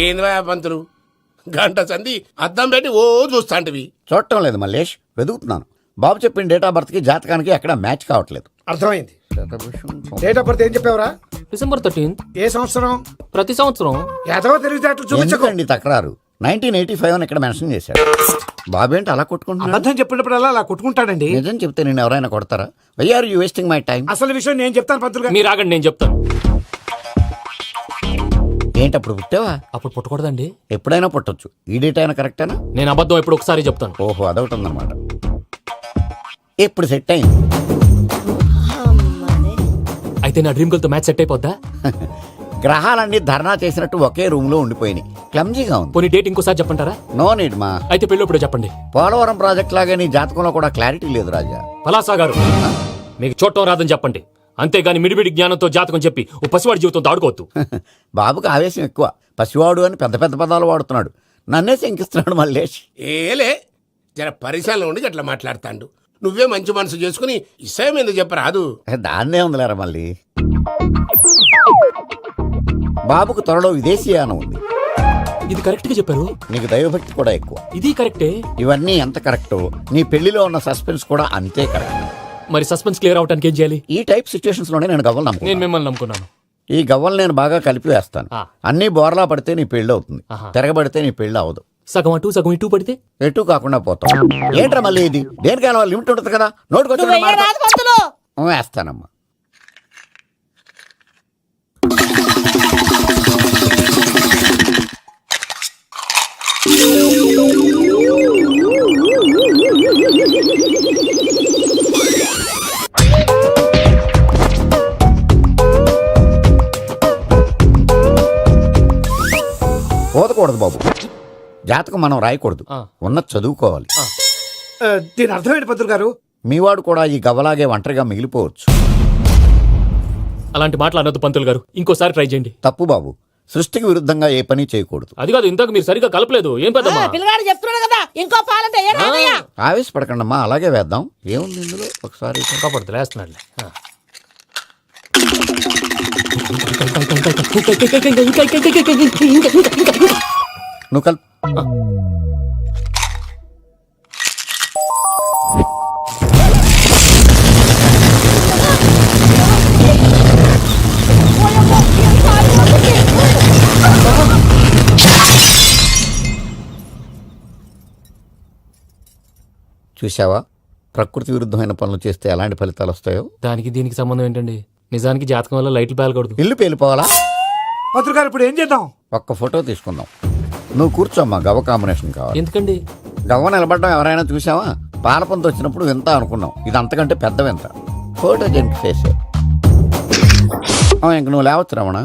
ఏంద్రా పంతులు గంట సంధి అద్దం పెట్టి ఓ చూస్తాంటివి. చూడటం లేదు మల్లేష్, వెతుకుతున్నాను. బాబు చెప్పిన డేట్ ఆఫ్ బర్త్ కి జాతకానికి ఎక్కడ మ్యాచ్ కావట్లేదు. అర్థమైంది. డేట్ ఆఫ్ బర్త్ ఏం చెప్పావురా? December 13th. ఏ సంవత్సరం? ప్రతి సంవత్సరం. ఎదవ తెలివితేటలు చూపించకు. ఎందుకండి తక్రారు? 1985 అని ఇక్కడ మెన్షన్ చేశాడు. బాబు ఏంటి అలా కొట్టుకుంటున్నాడు? అబద్ధం చెప్పినప్పుడల్లా అలా కొట్టుకుంటాడండి. నిజం చెప్తే నేను ఎవరైనా కొడతారా? Why are you wasting my time? అసలు విషయం నేను చెప్తాను పంతులు గారు. మీరు ఆగండి, నేను చెప్తాను. ఏంటి అప్పుడు పుట్టావా? అప్పుడు పుట్టకూడదండి. ఎప్పుడైనా పుట్టొచ్చు. ఈ డేట్ అయినా కరెక్టేనా? నేను అబద్ధం ఎప్పుడు ఒకసారి చెప్తాను. ఓహో, అదొకటి ఉందన్నమాట. ఇప్పుడు సెట్ అయింది. అయితే నా డ్రీమ్ గర్ల్ తో మ్యాచ్ సెట్ అయిపోద్దా? గ్రహాలన్నీ ధర్నా చేసినట్టు ఒకే రూమ్ లో ఉండిపోయినాయి. క్లమ్జీగా ఉంది. పోనీ డేట్ ఇంకోసారి చెప్పంటారా? నో నీడ్ మా. అయితే పెళ్ళప్పుడు చెప్పండి. పోలవరం ప్రాజెక్ట్ లాగే నీ జాతకంలో కూడా క్లారిటీ లేదు రాజా. పలాసా గారు, మీకు చూడటం రాదని చెప్పండి. అంతేగాని మిడిమిడి జ్ఞానంతో జాతకం చెప్పి ఓ పసివాడి జీవితంతో ఆడుకోవద్దు. బాబుకి ఆవేశం ఎక్కువ. పసివాడు అని పెద్ద పెద్ద పదాలు వాడుతున్నాడు. నన్నే శంకిస్తున్నాడు మల్లేష్. ఏలే జర పరిశీలన ఉండి అట్లా మాట్లాడతాండు. నువ్వే మంచి మనసు చేసుకుని ఇష్టం ఎందుకు చెప్పరాదు? దాన్నే ఉందిలేరా మళ్ళీ. బాబుకు త్వరలో విదేశీయానం ఉంది. ఇది కరెక్ట్ గా చెప్పారు. నీకు దైవభక్తి కూడా ఎక్కువ. ఇది కరెక్టే. ఇవన్నీ ఎంత కరెక్టో నీ పెళ్లిలో ఉన్న సస్పెన్స్ కూడా అంతే కరెక్ట్. మరి సస్పెన్స్ క్లియర్ అవడానికి ఏం చేయాలి? ఈ టైప్ సిచ్యువేషన్స్ లోనే నేను గవ్వలు నేను నమ్ముకున్నాను. మిమ్మల్ని నమ్ముకున్నాను. ఈ గవ్వలు నేను బాగా కలిపి వేస్తాను. అన్ని బోర్లా పడితే నీ పెళ్లి అవుతుంది. తిరగబడితే నీ పెళ్లి అవదు. సగం అటు సగం ఇటు పడితే ఎటు కాకుండా పోతాం. ఏంట్రా మళ్ళీ ఇది? దేనికైనా లిమిట్ ఉంటుంది కదా. నోటుకొచ్చి వేస్తానమ్మా. పోదకూడదు బాబు. జాతకం మనం రాయకూడదు, ఉన్నది చదువుకోవాలి. దీని అర్థమైంది పంతులు గారు. మీవాడు కూడా ఈ గవ్వలాగే ఒంటరిగా మిగిలిపోవచ్చు. అలాంటి మాటలు అనొద్దు పంతులు గారు. ఇంకోసారి ట్రై చేయండి. తప్పు బాబు. సృష్టికి విరుద్ధంగా ఏ పని చేయకూడదు. అది కాదు, ఇంతకు మీరు సరిగా కలపలేదు. ఏం పెద్ద పిల్లగాడు చెప్తున్నాడు కదా, ఇంకో పాలంటే ఆవేశపడకండమ్మా, అలాగే వేద్దాం. ఏముంది ఇందులో? ఒకసారి ఇంకా పడుతుంది, వేస్తున్నాడు. నువ్వు కల్. చూసావా, ప్రకృతి విరుద్ధమైన పనులు చేస్తే ఎలాంటి ఫలితాలు వస్తాయో. దానికి దీనికి సంబంధం ఏంటండి? నిజానికి జాతకం వల్ల లైట్లు పేలకూడదు. ఇల్లు పేలిపోవాలా? పంతులు గారు ఇప్పుడు ఏం చేద్దాం? ఒక్క ఫోటో తీసుకుందాం. నువ్వు కూర్చోమ్మా, గవ్వ కాంబినేషన్ కావాలి. ఎందుకండి? గవ్వ నిలబడడం ఎవరైనా చూసావా? పాలపంత వచ్చినప్పుడు వింత అనుకున్నాం, ఇది అంతకంటే పెద్ద వింత. ఫోటో జెంట్ చేసే ఇంక నువ్వు లేవచ్చు రమణ.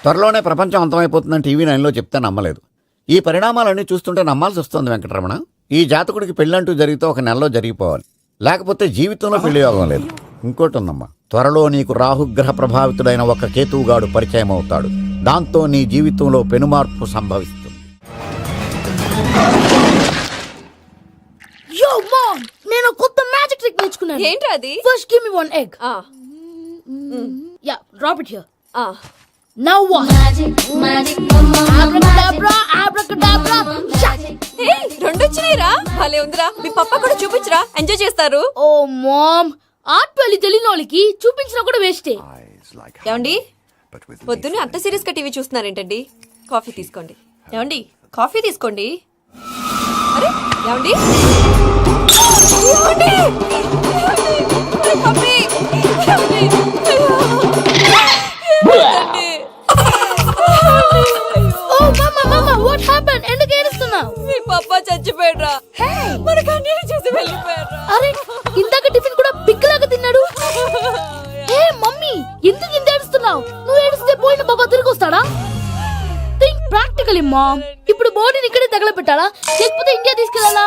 త్వరలోనే ప్రపంచం అంతమైపోతుందని టీవీ 9లో చెప్తే నమ్మలేదు. ఈ పరిణామాలన్నీ చూస్తుంటే నమ్మాల్సి వస్తుంది వెంకటరమణ. ఈ జాతకుడికి పెళ్ళంటూ జరిగితే ఒక నెలలో జరిగిపోవాలి, లేకపోతే జీవితంలో పెళ్లి యోగం లేదు. ఇంకోటి ఉందమ్మా, త్వరలో నీకు రాహుగ్రహ ప్రభావితుడైన ఒక కేతువుగాడు పరిచయం అవుతాడు. దాంతో నీ జీవితంలో పెనుమార్పు సంభవిస్తుంది. యో మామ్, నేను కొత్త మ్యాజిక్ ట్రిక్ నేర్చుకున్నాను. ఏంట్రా అది? First give me one egg. Yeah, drop it here. Now what? Abracadabra, abracadabra. Hey, రెండు వచ్చినాయిరా. భలే ఉందిరా. మీ పప్ప కూడా చూపించరా, ఎంజాయ్ చేస్తారు. ఓ మామ్, ఆర్ట్ పెళ్లి తెలియని వాళ్ళకి చూపించినా కూడా వేస్టే. ఏమండి, పొద్దున్నే అంత సీరియస్ గా టీవీ చూస్తున్నారేంటండి? కాఫీ తీసుకోండి. ఏమండి, కాఫీ తీసుకోండి. అరే ఏమండి, ఏమండి? కాఫీ. ఏమండి? ఓ మమ్మా, మమ్మా, వాట్ హ్యాపెండ్? ఎందుకు ఏడుస్తున్నావు? మీ పప్ప చచ్చిపోయాడ్రా. మనకు అన్యాయం చేసి వెళ్ళిపోయాడ్రా. అరే, ఇందాక టిఫిన్ కూడా పిక్కలాగా తిన్నాడు. హే మమ్మీ, ఎందుకు ఇంత ఏడుస్తున్నావు? నువ్వు ఏడిస్తే పోయిన బాబా తిరిగి వస్తాడా? Think practically mom. ఇప్పుడు బాడీని ఇక్కడే తగలబెట్టాలా, లేకపోతే ఇండియా తీసుకెళ్లాలా?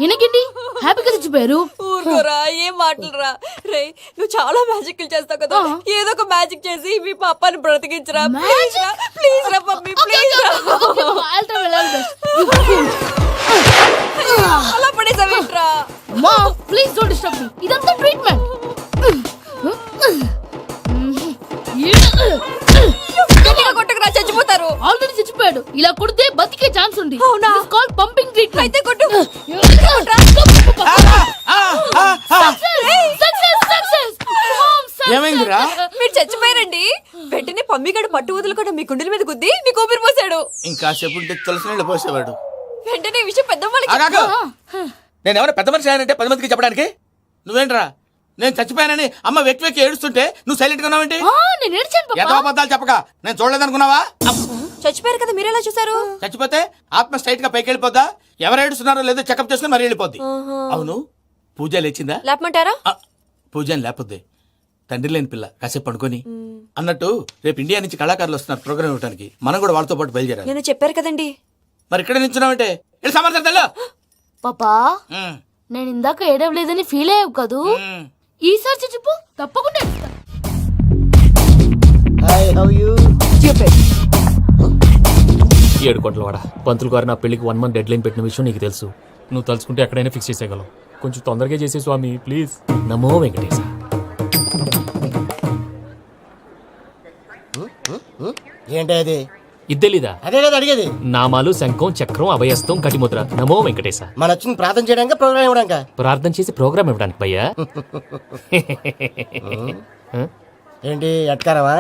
ఎనకండి హ్యాపీగా చచ్చిపోయారు. ఊరుకోరా, ఏం మాటలురా. రే, నువ్వు చాలా మ్యాజిక్ చేస్తావు కదా, ఏదో ఒక మ్యాజిక్ చేసి మీ పాపాని బ్రతికించరా. ప్లీజ్ రా మమ్మీ, ప్లీజ్ రా. అలా పడేసావేంట్రా? మా ప్లీజ్ డోంట్ డిస్టర్బ్ మీ. ఇదంతా ట్రీట్మెంట్. కొట్టకురా, చచ్చిపోతారు. ఆల్రెడీ చచ్చిపోయాడు. తీసుకోండి. అవునా? This is called pumping treatment. అయితే కొట్టు. Success, success. Mom, success. ఏమైందిరా? మీరు చచ్చిపోయారండి. వెంటనే పమ్మిగాడు పట్టు వదులుకుండా మీ గుండెల మీద గుద్ది మీకు ఊపిరి పోసాడు. ఇంకా చెప్పుంటే తులసి నీళ్ళు పోసేవాడు. వెంటనే ఈ విషయం పెద్దవాళ్ళకి ఆగాగు. నేను ఎవరైనా పెద్ద మనిషి అయ్యానంటే 10 మందికి చెప్పడానికి నువ్వేంట్రా నేను చచ్చిపోయానని అమ్మ వెక్కి వెక్కి ఏడుస్తుంటే నువ్వు సైలెంట్ గా ఉన్నావేంటి? నేను ఏడ్చాను పాపా. ఎంతో అబద్ధాలు చెప్పక నేను చూడలేదనుకున్నావా? చచ్చిపోయారు కదా మీరెలా చూసారు? చచ్చిపోతే ఆత్మ స్ట్రైట్ గా పైకి వెళ్ళిపోద్దా? ఎవరు ఏడుస్తున్నారో లేదో చెకప్ చేసుకుని మరీ వెళ్ళిపోద్ది. అవును పూజ లేచిందా? లేపమంటారా? పూజ అని లేకపోద్ది. తండ్రి లేని పిల్ల కాసేపు పడుకొని అన్నట్టు రేపు ఇండియా నుంచి కళాకారులు వస్తున్నారు ప్రోగ్రామ్ ఇవ్వడానికి. మనం కూడా వాళ్ళతో పాటు బయలుదేరాలి. నేను చెప్పారు కదండి. మరి ఇక్కడ నిల్చున్నావంటే వెళ్ళి సమాధానం పాపా నేను ఇందాక ఏడవలేదని ఫీల్ అయ్యావు కదూ. ఈసారి చచ్చిపో తప్పకుండా ఏడుస్తా. ఏడు కోట్ల వాడ పంతులు గారు నా పెళ్లికి 1 month డెడ్ లైన్ పెట్టిన విషయం నీకు తెలుసు. నువ్వు తలుచుకుంటే ఎక్కడైనా ఫిక్స్ చేసేయగలవు. కొంచెం తొందరగా చేసే స్వామి ప్లీజ్. నమో వెంకటేశ. ఏంటి అది? ఇది తెలీదా? అదే కదా అడిగేది. నామాలు శంఖం చక్రం అభయస్తం కటిముద్ర. నమో వెంకటేశ. మన వచ్చింది ప్రార్థన చేయడానికి ప్రోగ్రామ్ ఇవ్వడానిక? ప్రార్థన చేసి ప్రోగ్రామ్ ఇవ్వడానికి భయ్యా. ఏంటి ఎట్కారవా?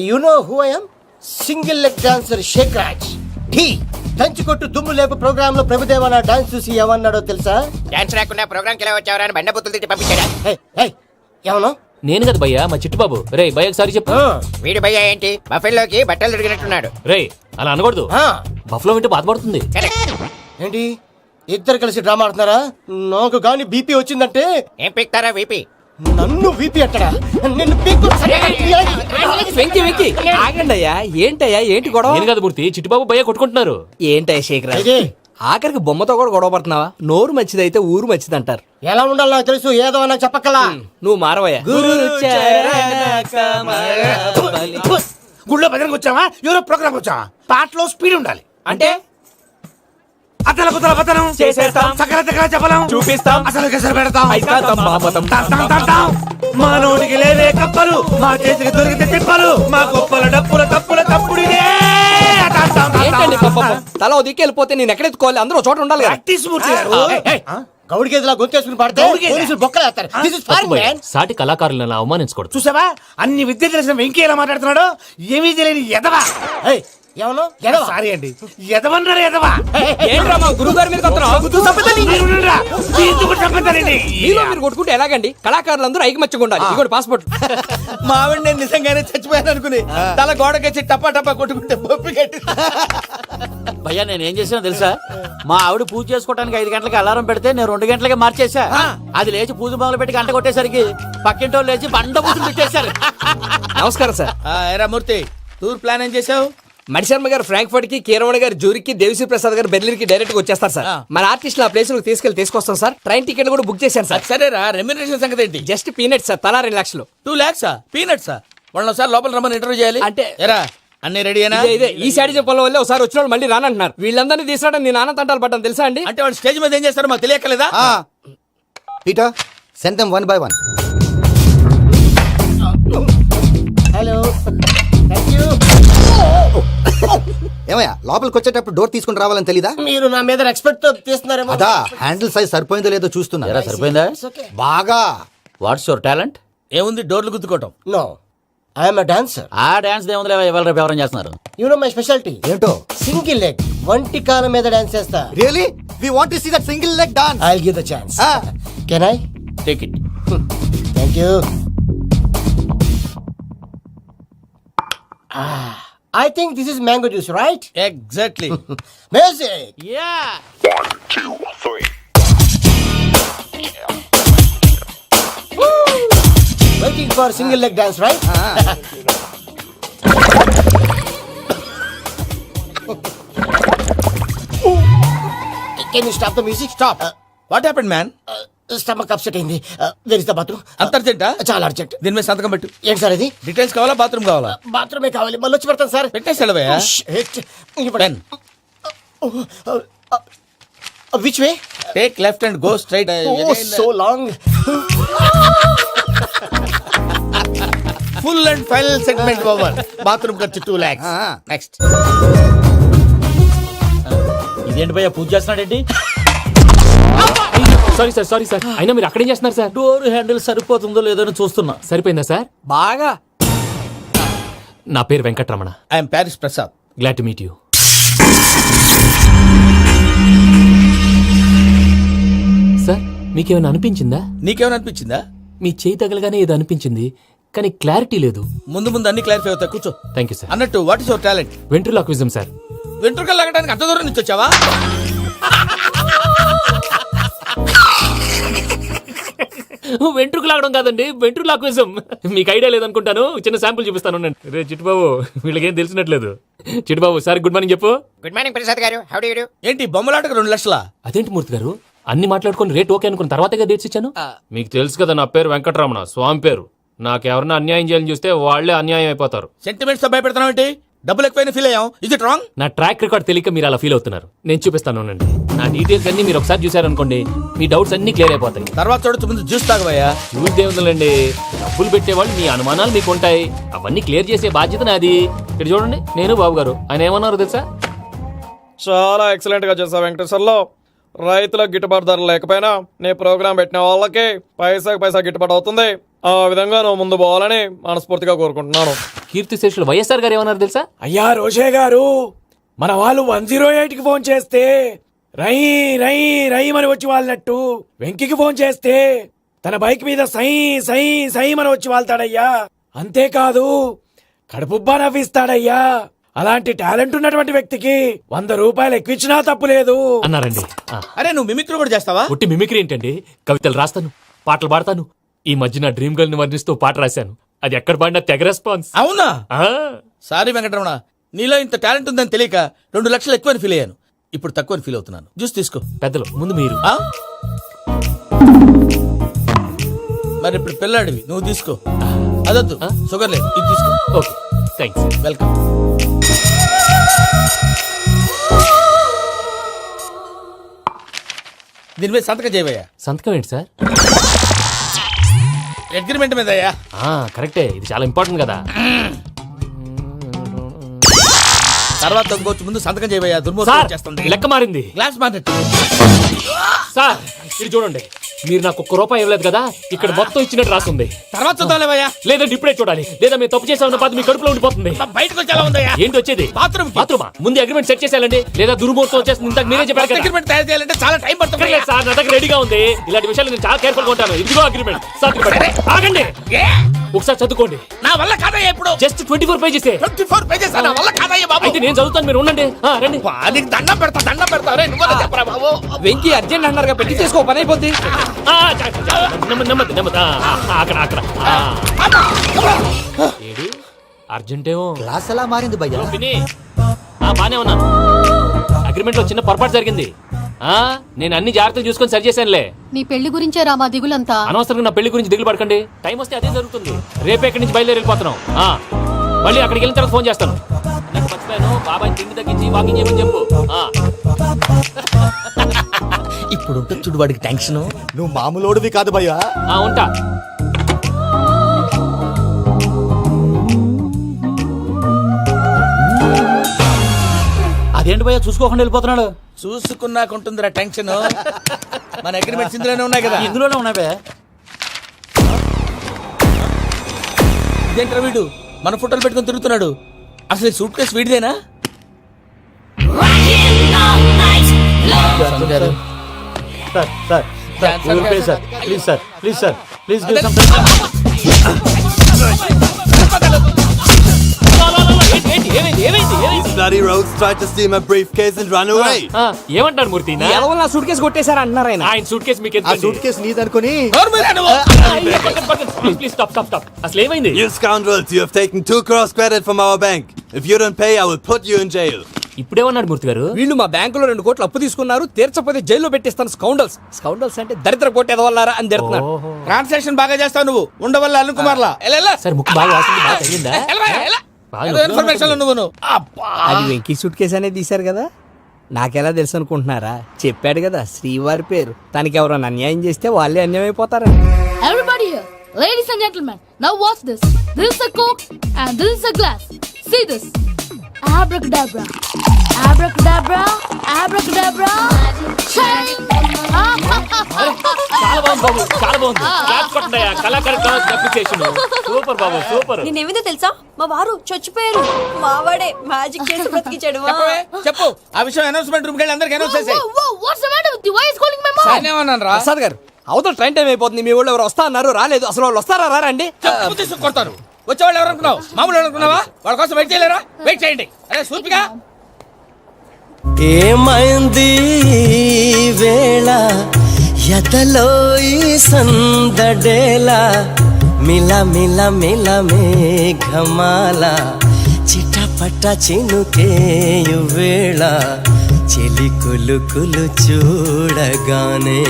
You know who I am? Single leg dancer Sheikh Raj. టీ దంచి కొట్టు దుమ్ము లేపు ప్రోగ్రామ్ లో ప్రభుదేవ నా డాన్స్ చూసి ఏమన్నాడో తెలుసా? డాన్స్ రాకుండా ప్రోగ్రామ్కి ఎలా వచ్చావరా అని బండ బుద్ధులు తిట్టి పంపించాడా? ఏమన్నా? నేను కదా భయ్యా మా చిట్టుబాబు. రే భయ్య ఒకసారి చెప్పు. వీడి భయ్య ఏంటి బఫెల్లోకి బట్టలు తిరిగినట్టున్నాడు. రే అలా అనకూడదు. బఫ్లో వింటే బాధపడుతుంది. ఏంటి ఇద్దరు కలిసి డ్రామా ఆడుతున్నారా? నాకు గాని బీపీ వచ్చిందంటే ఏం పీక్తారా వీపీ? నన్ను బీపీ అట్టడా? నిన్ను వెంకి వెంకి ఆగండి అయ్యా. ఏంటయ్యా ఏంటి గొడవ? నేను కదా మూర్తి చిట్టుబాబు భయ్య కొట్టుకుంటున్నారు. ఏంటయ్యా శేఖర్ ఆఖరికి బొమ్మతో కూడా గొడవ పడుతున్నావా? నోరు మంచిదైతే ఊరు మంచిది అంటారు. ఎలా ఉండాలో నాకు తెలుసు, ఏదో నాకు చెప్పక్కలా. నువ్వు మారవయ్యా. గుళ్ళో భజనకు వచ్చావా? ఎవరో ప్రోగ్రామ్ వచ్చావా? పాటలో స్పీడ్ ఉండాలి. అంటే అతల కుతల పతనం చేసేస్తాం. సకల దగ్గర చెప్పలేం. చూపిస్తాం. అసలు గసలు పెడతాం. అయితాం బాపతం. మా నోటికి లేవే కప్పలు, మా చేతికి దొరికితే తిప్పలు, మా గొప్పల డప్పుల తప్పుల తప్పుడిదే. ఏంటండి పాపం? తల ఓ దిక్కు వెళ్ళిపోతే నేను ఎక్కడెత్తుకోవాలి? అందరూ ఒక చోట ఉండాలి కదా. ప్రాక్టీస్ మూర్తి గారు. గౌడి గేదెలా గొంతేసుకుని పాడితే పోలీసులు బొక్కలేస్తారు. This is తప్పు foreign, భయ్యా. man. సాటి కళాకారులను అలా అవమానించకూడదు. చూసావా అన్ని విద్య తెలిసిన వెంకీ ఎలా మాట్లాడుతున్నాడు? ఏమీ తెలియని ఎదవా. ఏమను? సారీ అండి, ఎదవన్నాడు ఎదవా. ఏంట్రా మా గురువు గారి మీద మీలో మీరు కొట్టుకుంటే ఎలాగండి? కళాకారులందరూ ఐకమత్యంగా ఉండాలి. ఇదిగోండి పాస్పోర్ట్. మా ఆవిడ నేను నిజంగానే చచ్చిపోయాను అనుకుని తల గోడకొచ్చి టపా టపా కొట్టుకుంటే బొప్పి కట్టి. భయ్యా నేనేం చేసినా తెలుసా? మా ఆవిడ పూజ చేసుకోవడానికి 5 గంటలకి అలారం పెడితే నేను 2 గంటలకి మార్చేసా. అది లేచి పూజ మొదలు పెట్టి గంట కొట్టేసరికి పక్కింటోళ్ళు లేచి బండ పూజలు పెట్టేశారు. నమస్కారం సార్. ఏరా మూర్తి టూర్ ప్లాన్ ఏం చేసావు? మణిశర్మ గారు ఫ్రాంక్ఫర్ట్ కి, కీరవాణ గారు జూరికి, దేవిశ్రీ ప్రసాద్ గారు బెర్లిన్ కి డైరెక్ట్ గా వచ్చేస్తారు సార్. మన ఆర్టిస్ట్ ఆ ప్లేస్ తీసుకొస్తాం సార్. ట్రైన్ టికెట్ కూడా బుక్ చేశాను సార్. సరేరా రెమ్యూనరేషన్ సంగతి ఏంటి? Just peanuts sir. తలా 2 లక్షలు. 2 lakhs పీనట్సా? వాళ్ళని ఒకసారి లోపల రమ్మని ఇంటర్వ్యూ చేయాలి. అంటే ఎరా అన్ని రెడీ అయినా? ఇదే ఈ సైడ్ చెప్పడం వల్ల ఒకసారి వచ్చిన వాళ్ళు మళ్ళీ రానంటున్నారు. వీళ్ళందరినీ తీసుకురావడం నేను నాన్న తంటాలు పడ్డాను తెలుసా అండి? అంటే వాళ్ళు స్టేజ్ మీద ఏం చేస్తారో మాకు తెలియక్కలేదా? Peter send them 1 by 1. Hello thank you. ఏమయ్యా లోపలికి వచ్చేటప్పుడు డోర్ తీసుకుని రావాలని తెలీదా? మీరు నా మీద ఎక్స్పెక్ట్ తో తీస్తున్నారేమో. అదా హ్యాండిల్ సైజ్ సరిపోయిందో లేదో చూస్తున్నా. సరిపోయిందా? బాగా. What's your talent? ఏముంది డోర్లు గుద్దుకోవటం. No I'm dancer. ఆ డాన్స్ దేవుందిలే ఎవరు రేపు ఎవరైనా చేస్తున్నారు. యు నో మై స్పెషాలిటీ ఏంటో? సింగిల్ లెగ్ వంటి కాలం మీద డాన్స్ చేస్తా. Really we want to see that single leg dance. I will give the chance. Can I? Take it. Thank you. I think this is mango juice, right? Exactly. Music. Yeah. 1, 2, 3. Waiting for single leg dance, right? Can you stop the music? Stop. What happened man? Stomach upset అయింది. Where is the bathroom? అంత అర్జెంటా? చాలా urgent. దీని మీద సంతకం పెట్టు. ఏంటి sir ఇది? డీటెయిల్స్ కావాలా బాత్రూమ్ కావాలా? బాత్రూమే కావాలి. మళ్ళీ వచ్చి పెడతాను సార్. పెట్టేసి వెళ్ళవయ్యా. Pen. Which way? Take left and go straight. Oh, so long. Full and final segment over. Bathroom ఖర్చు 2 lakhs. నెక్స్ట్. అదేంటి భయ్యా పూజ చేస్తున్నాడేంటి? సారీ సార్ అయినా మీరు అక్కడేం చేస్తున్నారు సార్? డోర్ హ్యాండిల్ సరిపోతుందో లేదో అని చూస్తున్నా. సరిపోయిందా సార్? బాగా. నా పేరు Venkatramana. I'm Paris Prasad. Glad to meet you. Sir మీకేమైనా అనిపించిందా? నీకేమైనా అనిపించిందా? మీ చేయి తగలగానే ఏదో అనిపించింది, కానీ క్లారిటీ లేదు. ముందు ముందు అన్ని క్లారిఫై అవుతాయి, కూర్చో. Thank you sir. అన్నట్టు what is your talent? Ventriloquism sir. వెంట్రుకలు లాగడానికి అంత దూరం నుంచి వచ్చావా? వెంట్రుకు లాగడం కాదండి, వెంట్రులాక్విజం. మీకు ఐడియా లేదనుకుంటాను, చిన్న శాంపుల్ చూపిస్తాను. రే చిట్టుబాబు, వీళ్ళకేం తెలిసినట్లేదు. చిట్టుబాబు సార్ గుడ్ మార్నింగ్ చెప్పు. Good morning Prasad garu. How do you do? ఏంటి బొమ్మలాటకు 2 లక్షలా? అదేంటి మూర్తి గారు, అన్ని మాట్లాడుకుని రేట్ ఓకే అనుకున్న తర్వాతగా డేట్స్ ఇచ్చాను. మీకు తెలుసు కదా నా పేరు వెంకటరమణ, స్వామి పేరు. నాకెవరన్నా అన్యాయం చేయాలని చూస్తే వాళ్లే అన్యాయం అయిపోతారు. సెంటిమెంట్స్ తో భయపెడతావు ఏంటి? డబ్బులు ఎక్కువైనా ఫీల్ అయ్యాం. ఇది రాంగ్. నా ట్రాక్ రికార్డ్ తెలియక మీరు అలా ఫీల్ అవుతున్నారు. నేను చూపిస్తాను ఉండండి. నా డీటెయిల్స్ అన్ని మీరు ఒకసారి చూసారనుకోండి, మీ డౌట్స్ అన్ని క్లియర్ అయిపోతాయి. తర్వాత చూడొచ్చు, ముందు జ్యూస్ తాగబోయా. చూస్తే ఉందండి, డబ్బులు పెట్టేవాళ్ళు మీ అనుమానాలు మీకు ఉంటాయి, అవన్నీ క్లియర్ చేసే బాధ్యత నాది. ఇక్కడ చూడండి, నేను బాబు గారు. ఆయన ఏమన్నారు తెలుసా? చాలా ఎక్సలెంట్ గా చేసావు వెంకటేశ్వర్లో. రైతులకు గిట్టుబాటు ధర లేకపోయినా నీ ప్రోగ్రాం పెట్టిన వాళ్ళకి పైసాకి పైసా గిట్టుబాటు అవుతుంది. ఆ విధంగా నువ్వు ముందు పోవాలని మనస్ఫూర్తిగా కోరుకుంటున్నాను. కీర్తి శేషులు వైఎస్ఆర్ గారు ఏమన్నారు తెలుసా? అయ్యా రోషే గారు, మన వాళ్ళు 108కి ఫోన్ చేస్తే రై రై రై అని వచ్చి వాళ్ళనట్టు, వెంకికి ఫోన్ చేస్తే తన బైక్ మీద సై సై సై అని వచ్చి వాళ్తాడయ్యా. అంతేకాదు కడుపుబ్బా నవ్విస్తాడయ్యా. అలాంటి టాలెంట్ ఉన్నటువంటి వ్యక్తికి 100 రూపాయలు ఎక్కువచ్చినా తప్పు లేదు అన్నారండి. అరే నువ్వు మిమిక్రీ కూడా చేస్తావా? ఒట్టి మిమిక్రీ ఏంటండి, కవితలు రాస్తాను, పాటలు పాడతాను. ఈ మధ్య నా డ్రీమ్ గర్ల్ ని వర్ణిస్తూ పాట రాశాను, అది ఎక్కడ పాడినా తెగ రెస్పాన్స్. అవునా? సారీ వెంకటరమణ, నీలో ఇంత టాలెంట్ ఉందని తెలియక 2 లక్షలు ఎక్కువని ఫీల్ అయ్యాను. ఇప్పుడు తక్కువని ఫీల్ అవుతున్నాను. జ్యూస్ తీసుకో. పెద్దలు ముందు మీరు. మరి ఇప్పుడు పిల్లాడివి, నువ్వు తీసుకో. అదొద్దు, షుగర్ లేదు, ఇది తీసుకో. Okay thanks. వెల్కమ్. దీని మీద సంతకం చేయవయ్యా. సంతకం ఏంటి సార్? అగ్రిమెంట్ మీద అయ్యా. కరెక్టే, ఇది చాలా ఇంపార్టెంట్ కదా. తర్వాత తగ్గొచ్చు, ముందు సంతకం చేయవయ్యా. దుర్మోహం చేస్తుంది. లెక్క మారింది. Glass market. సార్ ఇది చూడండి, మీరు నాకు ₹1 ఇవ్వలేదు కదా, ఇక్కడ మొత్తం ఇచ్చినట్టు రాస్తుంది. తర్వాత చూద్దాంలేవయ్యా. లేదంటే ఇప్పుడే చూడాలి, లేదా మేము తప్పు చేసామన్న బాధ మీ కడుపులో ఉండిపోతుంది. బయటకు వచ్చేలా ఉందయ్యా. ఏంటి వచ్చేది? బాత్రూమా? ముందు అగ్రిమెంట్ సెట్ చేసేయాలండి, లేదా దుర్మూర్తం వచ్చేస్తుంది. ఇంతకు మీరే చెప్పారు కదా. అగ్రిమెంట్ తయారు చేయాలంటే చాలా టైం పడుతుంది సార్. నా దగ్గర రెడీగా ఉంది. ఇలాంటి విషయాలు నేను చాలా కేర్ఫుల్ గా ఉంటాను. ఇదిగో అగ్రిమెంట్. ఆగండి, ఒకసారి చదువుకోండి. నా వల్ల కాదయ్యా. ఇప్పుడు జస్ట్ 24 పేజెస్. 24 పేజెస్ నా వల్ల కాదయ్యా బాబు. అయితే నేను చదువుతాను, మీరు ఉండండి. రండి. నీకు దండం పెడతా. రే నువ్వు చెప్పరా బాబు. వెంకీ అర్జెంట్ అన్నారుగా, పెట్టి చేసుకో, పని అయిపోద్ది. నెమ్మది. అక్కడ ఏడు అర్జెంటేమో. క్లాస్ ఎలా మారింది భయ్యా? బానే ఉన్నాను. అగ్రిమెంట్ లో చిన్న పొరపాటు జరిగింది. నేను అన్ని జాగ్రత్తలు చూసుకొని సరి చేశానులే. నీ పెళ్లి గురించే రామా దిగులంతా. అనవసరంగా నా పెళ్లి గురించి దిగులు పడకండి. టైం వస్తే అదే జరుగుతుంది. రేపే ఇక్కడి నుంచి బయలుదేరి వెళ్ళిపోతున్నాం. మళ్ళీ అక్కడికి వెళ్ళిన తర్వాత ఫోన్ చేస్తాను. నాకు మర్చిపోయాను, బాబాయ్ తిండి తగ్గించి వాకింగ్ చేయమని చెప్పు. ఇప్పుడు ఉంటుంది చూడు వాడికి టెన్షన్. నువ్వు మామూలోడివి కాదు భయ్యా. ఉంటా. అదేంటి భయ్యా చూసుకోకుండా వెళ్ళిపోతున్నాడు? చూసుకున్నాకుంటుందిరా టెన్షన్. మన అగ్రిమెంట్స్ ఇందులోనే ఉన్నాయి కదా. ఇందులోనే ఉన్నాయి భయ్యా. ఇదేంట్రా వీడు మన ఫోటోలు పెట్టుకొని తిరుగుతున్నాడు? అసలు సూట్ కేసు వీడిదేనా? ప్లీజ్ ఏమంటారు మూర్తి? నా సూట్ కేసు కొట్టేశారా అన్నారు ఆయన. ఆయన సూట్ కేసు మీకు సూట్ కేసు నీదనుకుని. Please stop. అసలు ఏమైంది? You scoundrels, you have taken 2 crores credit from our bank. If you don't pay, I will put you in jail. ఇప్పుడేమన్నాడు మూర్తి గారు? వీళ్ళు మా బ్యాంకులో 2 కోట్లు అప్పు తీసుకున్నారు, తీర్చపోతే జైల్లో పెట్టిస్తాను. స్కౌండల్స్ అంటే దరిద్ర కోట ఎదవల్లారా అని తిడుతున్నారు. ట్రాన్సాక్షన్ బాగా చేస్తావు నువ్వు. ఉండవల్ల అరుణ్ కుమార్లా. సార్ ముక్కు బాగా వాసింది, బాగా తగిలిందా? ఇన్ఫర్మేషన్ నువ్వు. అది వెంకీ సూట్ కేసు అనేది తీశారు కదా, నాకెలా తెలుసు అనుకుంటున్నారా? చెప్పాడు కదా శ్రీవారి పేరు. తనకి ఎవరైనా అన్యాయం చేస్తే వాళ్ళే అన్యాయం అయిపోతారు. Everybody here, ladies and gentlemen, now watch this. This is a Coke and this is a glass. See this. Abracadabra. Abracadabra, abracadabra, shine. చాలా బాగుంది బాబు, చాలా బాగుంది. క్లాప్స్ కొట్టండి, కళాకారు అప్రిసియేషన్. సూపర్ బాబు, సూపర్. నేనేమిందో తెలుసా మా వారు చచ్చిపోయారు మావాడే మ్యాజిక్ చేసి బ్రతికించాడు చెప్పవే, చెప్పు ఆ విషయం అనౌన్స్మెంట్ రూమ్ కెళ్ళి అందరికి అనౌన్స్ చేసేయ్. Whoa, what's the matter with you? Why is calling my mom? నేనేమన్నాను రా? ప్రసాద్ గారు అవతల ట్రైన్ టైం అయిపోతుంది. మీ ఊళ్ళో ఎవరు వస్తా అన్నారు, రాలేదు. అసలు వాళ్ళు వస్తారా రారండి? చెప్పు తీసుకు కొడతారు. వచ్చేవాళ్ళు ఎవరు అనుకున్నావు? మామూలు వాళ్ళు అనుకున్నావా? వాళ్ళ కోసం వెయిట్ చేయలేరా? వెయిట్ చేయండి. అరే సూపిగా ఏమైంది వేళ ఎదలో ఈ సందడేల మిల మిల మిల మేఘమాల చిటపట చినుకేయు వేళ చెలి కులు కులు చూడగానే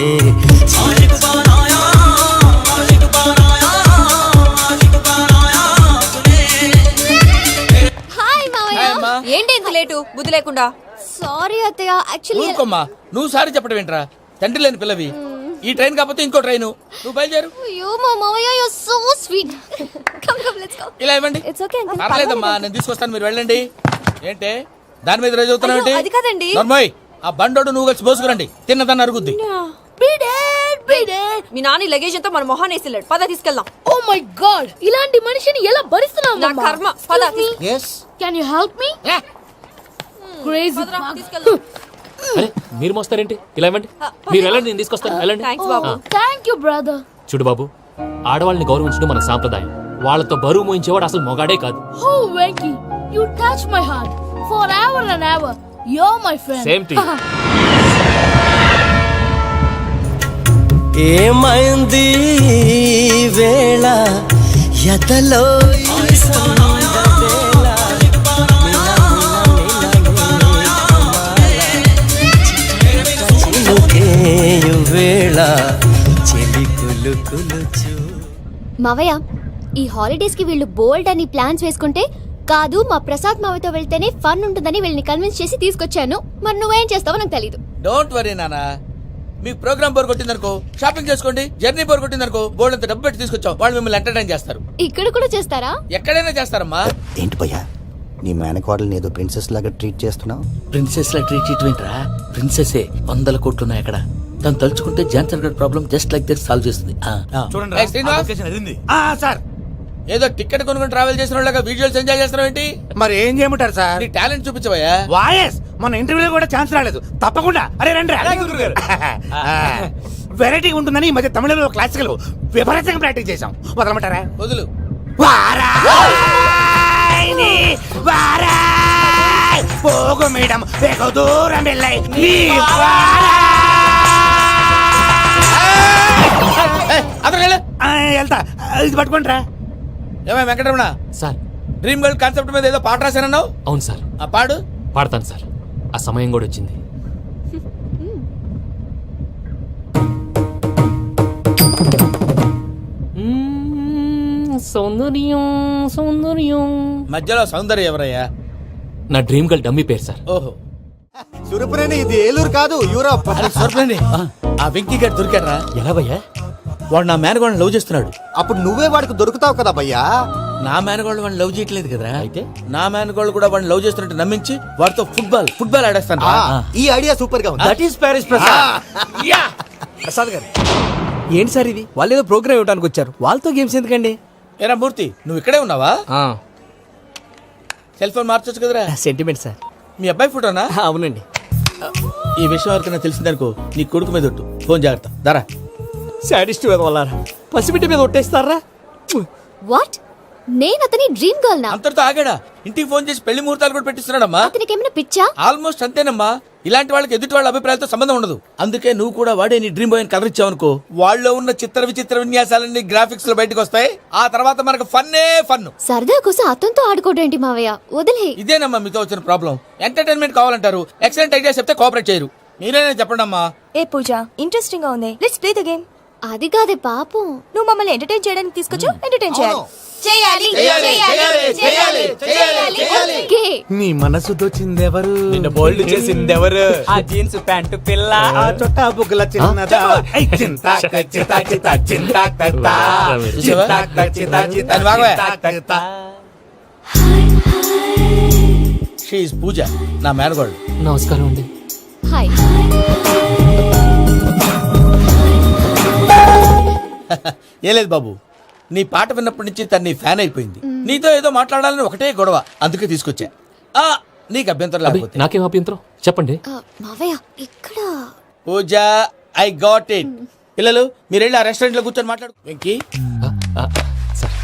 హాయ్ మావయ్య ఏంటి ఇంత లేటు బుద్ధి లేకుండా సారీ అత్తయ్య యాక్చువల్లీ ఊరుకోమ్మా, నువ్వు సారి చెప్పడం ఏంట్రా? తండ్రి లేని పిల్లవి. ఈ ట్రైన్ కాకపోతే ఇంకో ట్రైన్. నువ్వు బయలుదేరు. అయ్యో మా మావయ్య you so sweet come come let's go ఇలా ఇవ్వండి. ఇట్స్ ఓకే పర్లేదమ్మా, నేను తీసుకొస్తాను, మీరు వెళ్ళండి. ఏంటే దాని మీద రోజు అవుతున్నావు ఏంటి? అది కాదండి. నర్మోయ్, ఆ బండోడు నువ్వు కలిసి పోసుకురండి. తిన్నదాన్ని అరుగుద్ది. మీ నాని లగేజ్ అంతా మన మొహాన్ని వేసిల్లాడు. పద తీసుకెళ్దాం. Oh my God! ఇలాంటి మనిషిని ఎలా భరిస్తున్నావు? నా కర్మ. పద Can you help me? Crazy. తీసుకెళ్దాం. అరే మీరు మోస్తారేంటి? ఇలా ఇవ్వండి, మీరు వెళ్ళండి, నేను తీసుకొస్తాను. వెళ్ళండి. Thanks Babu. Thank you, brother. చూడు బాబు, ఆడవాళ్ళని గౌరవించడం మన సాంప్రదాయం. వాళ్ళతో బరువు మోయించేవాడు అసలు మొగాడే కాదు. Oh, Venky, you touch my heart forever and ever. You're my friend. Same to you. ఏమైంది వేళ ఎదలో ఈ సందడేల చినుకేయు వేళ చెలి కులు కులు చూ. మావయ్య ఈ హాలిడేస్ కి వీళ్ళు బోల్డ్ అని ప్లాన్స్ వేసుకుంటే కాదు మా ప్రసాద్ మావయ్యతో వెళ్తేనే ఫన్ ఉంటుందని వీళ్ళని కన్విన్స్ చేసి తీసుకొచ్చాను. మరి నువ్వేం చేస్తావో నాకు తెలీదు. డోంట్ వరీ నానా, మీకు ప్రోగ్రామ్ బోర్ కొట్టిందనుకో షాపింగ్ చేసుకోండి. జర్నీ బోర్ కొట్టిందనుకో బోర్డు అంత డబ్బు పెట్టి తీసుకొచ్చాం. వాళ్ళు మిమ్మల్ని ఎంటర్టైన్ చేస్తారు. ఇక్కడ కూడా చేస్తారా? ఎక్కడైనా చేస్తారమ్మా. ఏంటి భయ్యా, నీ మేనకోడల్ని ఏదో ప్రిన్సెస్ లాగా ట్రీట్ చేస్తున్నావు? ప్రిన్సెస్ లా ట్రీట్ చేయటమేంట్రా? ప్రిన్సెసే 100 కోట్లు ఉన్నాయి అక్కడ. తను తలుచుకుంటే జాన్సన్ గడ్ problem just like that solve చేస్తుంది. ఏయ్, శ్రీనివాస్, సార్, ఏదో టికెట్ కొనుక్కొని ట్రావెల్ చేసిన వాళ్ళగా వీడియోస్ ఎంజాయ్ చేస్తున్నావు ఏంటి? మరి ఏం చేయమంటారు సార్? నీ టాలెంట్ చూపించవయ్యా. వాయస్ మన ఇంటర్వ్యూలో కూడా ఛాన్స్ రాలేదు. తప్పకుండా అరే రండి. వెరైటీ ఉంటుందని ఈ మధ్య తమిళంలో క్లాసికల్ విపరీతంగా ప్రాక్టీస్ చేశాం. వదలమంటారా? వదులు. పోగు మేడం వెగు దూరం వెళ్ళై అతను వెళ్తా. ఇది పట్టుకుంటారా? ఏమై Venkataramana, sir. Dream girl concept మీద ఏదో పాట రాశానన్నావు. అవును సార్. ఆ పాడు. పాడతాను సార్, ఆ సమయం కూడా వచ్చింది. సౌందర్యం సౌందర్యం. మధ్యలో సౌందర్య ఎవరయ్యా? నా డ్రీమ్ గర్ల్ డమ్మీ పేరు సార్. ఓహో, సురపురేని ఇది ఏలూరు కాదు, యూరోప్. అది సర్ప్రైజ్. ఆ వెంకీ గారు దొరికారా? ఎలా భయ్యా? వాడు నా మేనగోళ్ళని లవ్ చేస్తున్నాడు. అప్పుడు నువ్వే వాడికి దొరుకుతావు కదా భయ్యా. నా మేనగోళ్ళు వాడిని లవ్ చేయట్లేదు కదరా. అయితే నా మేనగోళ్ళు కూడా వాడిని లవ్ చేస్తున్నట్టు నమ్మించి వాడితో ఫుట్బాల్ ఆడేస్తాను. ఈ ఐడియా సూపర్ గా ఉంది. That is Paris Prasad. Prasad గారు ఏంటి సార్ ఇది? వాళ్ళు ఏదో ప్రోగ్రామ్ ఇవ్వడానికి వచ్చారు, వాళ్ళతో గేమ్స్ ఎందుకండి? ఏరా మూర్తి, నువ్వు ఇక్కడే ఉన్నావా? సెల్ ఫోన్ మార్చొచ్చు కదరా. Sentiment sir. మీ అబ్బాయి ఫోటోనా? అవునండి. ఈ విషయం ఎవరికైనా తెలిసిందనుకో నీ కొడుకు మీద ఒట్టు. ఫోన్ జాగ్రత్త. దారా. సాడిస్ట్ వాళ్ళారా, పసిబిడ్డ మీద ఒట్టేస్తారా? వాట్? నేను అతని డ్రీమ్ గర్ల్ నా? అంతటితో ఆగాడా? ఇంటికి ఫోన్ చేసి పెళ్లి ముహూర్తాలు కూడా పెట్టిస్తున్నాడమ్మా. అతనికి ఏమైనా పిచ్చా? ఆల్మోస్ట్ అంతేనమ్మా. ఇలాంటి వాళ్ళకి ఎదుటి వాళ్ళ అభిప్రాయాలతో సంబంధం ఉండదు. అందుకే నువ్వు కూడా వాడే నీ డ్రీమ్ బాయ్ కవర్ ఇచ్చావనుకో, వాళ్ళలో ఉన్న చిత్ర విచిత్ర విన్యాసాలన్నీ గ్రాఫిక్స్ లో బయటకు వస్తాయి. ఆ తర్వాత మనకు ఫన్నే ఫన్. సరదా కోసం అతనితో ఆడుకోవడం ఏంటి మావయ్య? వదిలే. ఇదేనమ్మా మీతో వచ్చిన ప్రాబ్లం. ఎంటర్టైన్మెంట్ కావాలంటారు, ఎక్సలెంట్ ఐడియా చెప్తే కోఆపరేట్ చేయరు. మీరేనా చెప్పండి అమ్మా. ఏ పూజ, ఇంట్రెస్టింగ్ గా ఉంది. Let's play the game. అది కాదే పాపం, నువ్వు మమ్మల్ని ఎంటర్టైన్ చేయడానికి తీసుకొచ్చు. ఎంటర్టైన్ చేయాలి. ఓకే. నీ మనసు దోచిందెవరు? నిన్ను బోల్డ్ చేసిందెవరు? ఆ జీన్స్ ప్యాంటు పిల్ల, ఆ చొట్టా బుగ్గల చిన్నదా. ఐ చింతా చితా చితా చింతా కత్తా. చూసావా? చింతా చితా చితా దాన్ని బాగా. చింతా కత్తా. షీఈ్ పూజ, నా మేనగోళ్ళు. నమస్కారం అండి. హాయ్. ఏ లేదు బాబు, నీ పాట విన్నప్పటి నుంచి తను నీ ఫ్యాన్ అయిపోయింది. నీతో ఏదో మాట్లాడాలని ఒకటే గొడవ, అందుకే తీసుకొచ్చా. నీకు అభ్యంతరం అబ్బే, లేకపోతే. నాకేం అభ్యంతరం చెప్పండి. మావయ్య ఇక్కడ పూజ, ఐ గాట్ ఇట్. పిల్లలు మీరు వెళ్ళి ఆ రెస్టారెంట్ లో కూర్చొని మాట్లాడు. వెంకీ, ఆ, సార్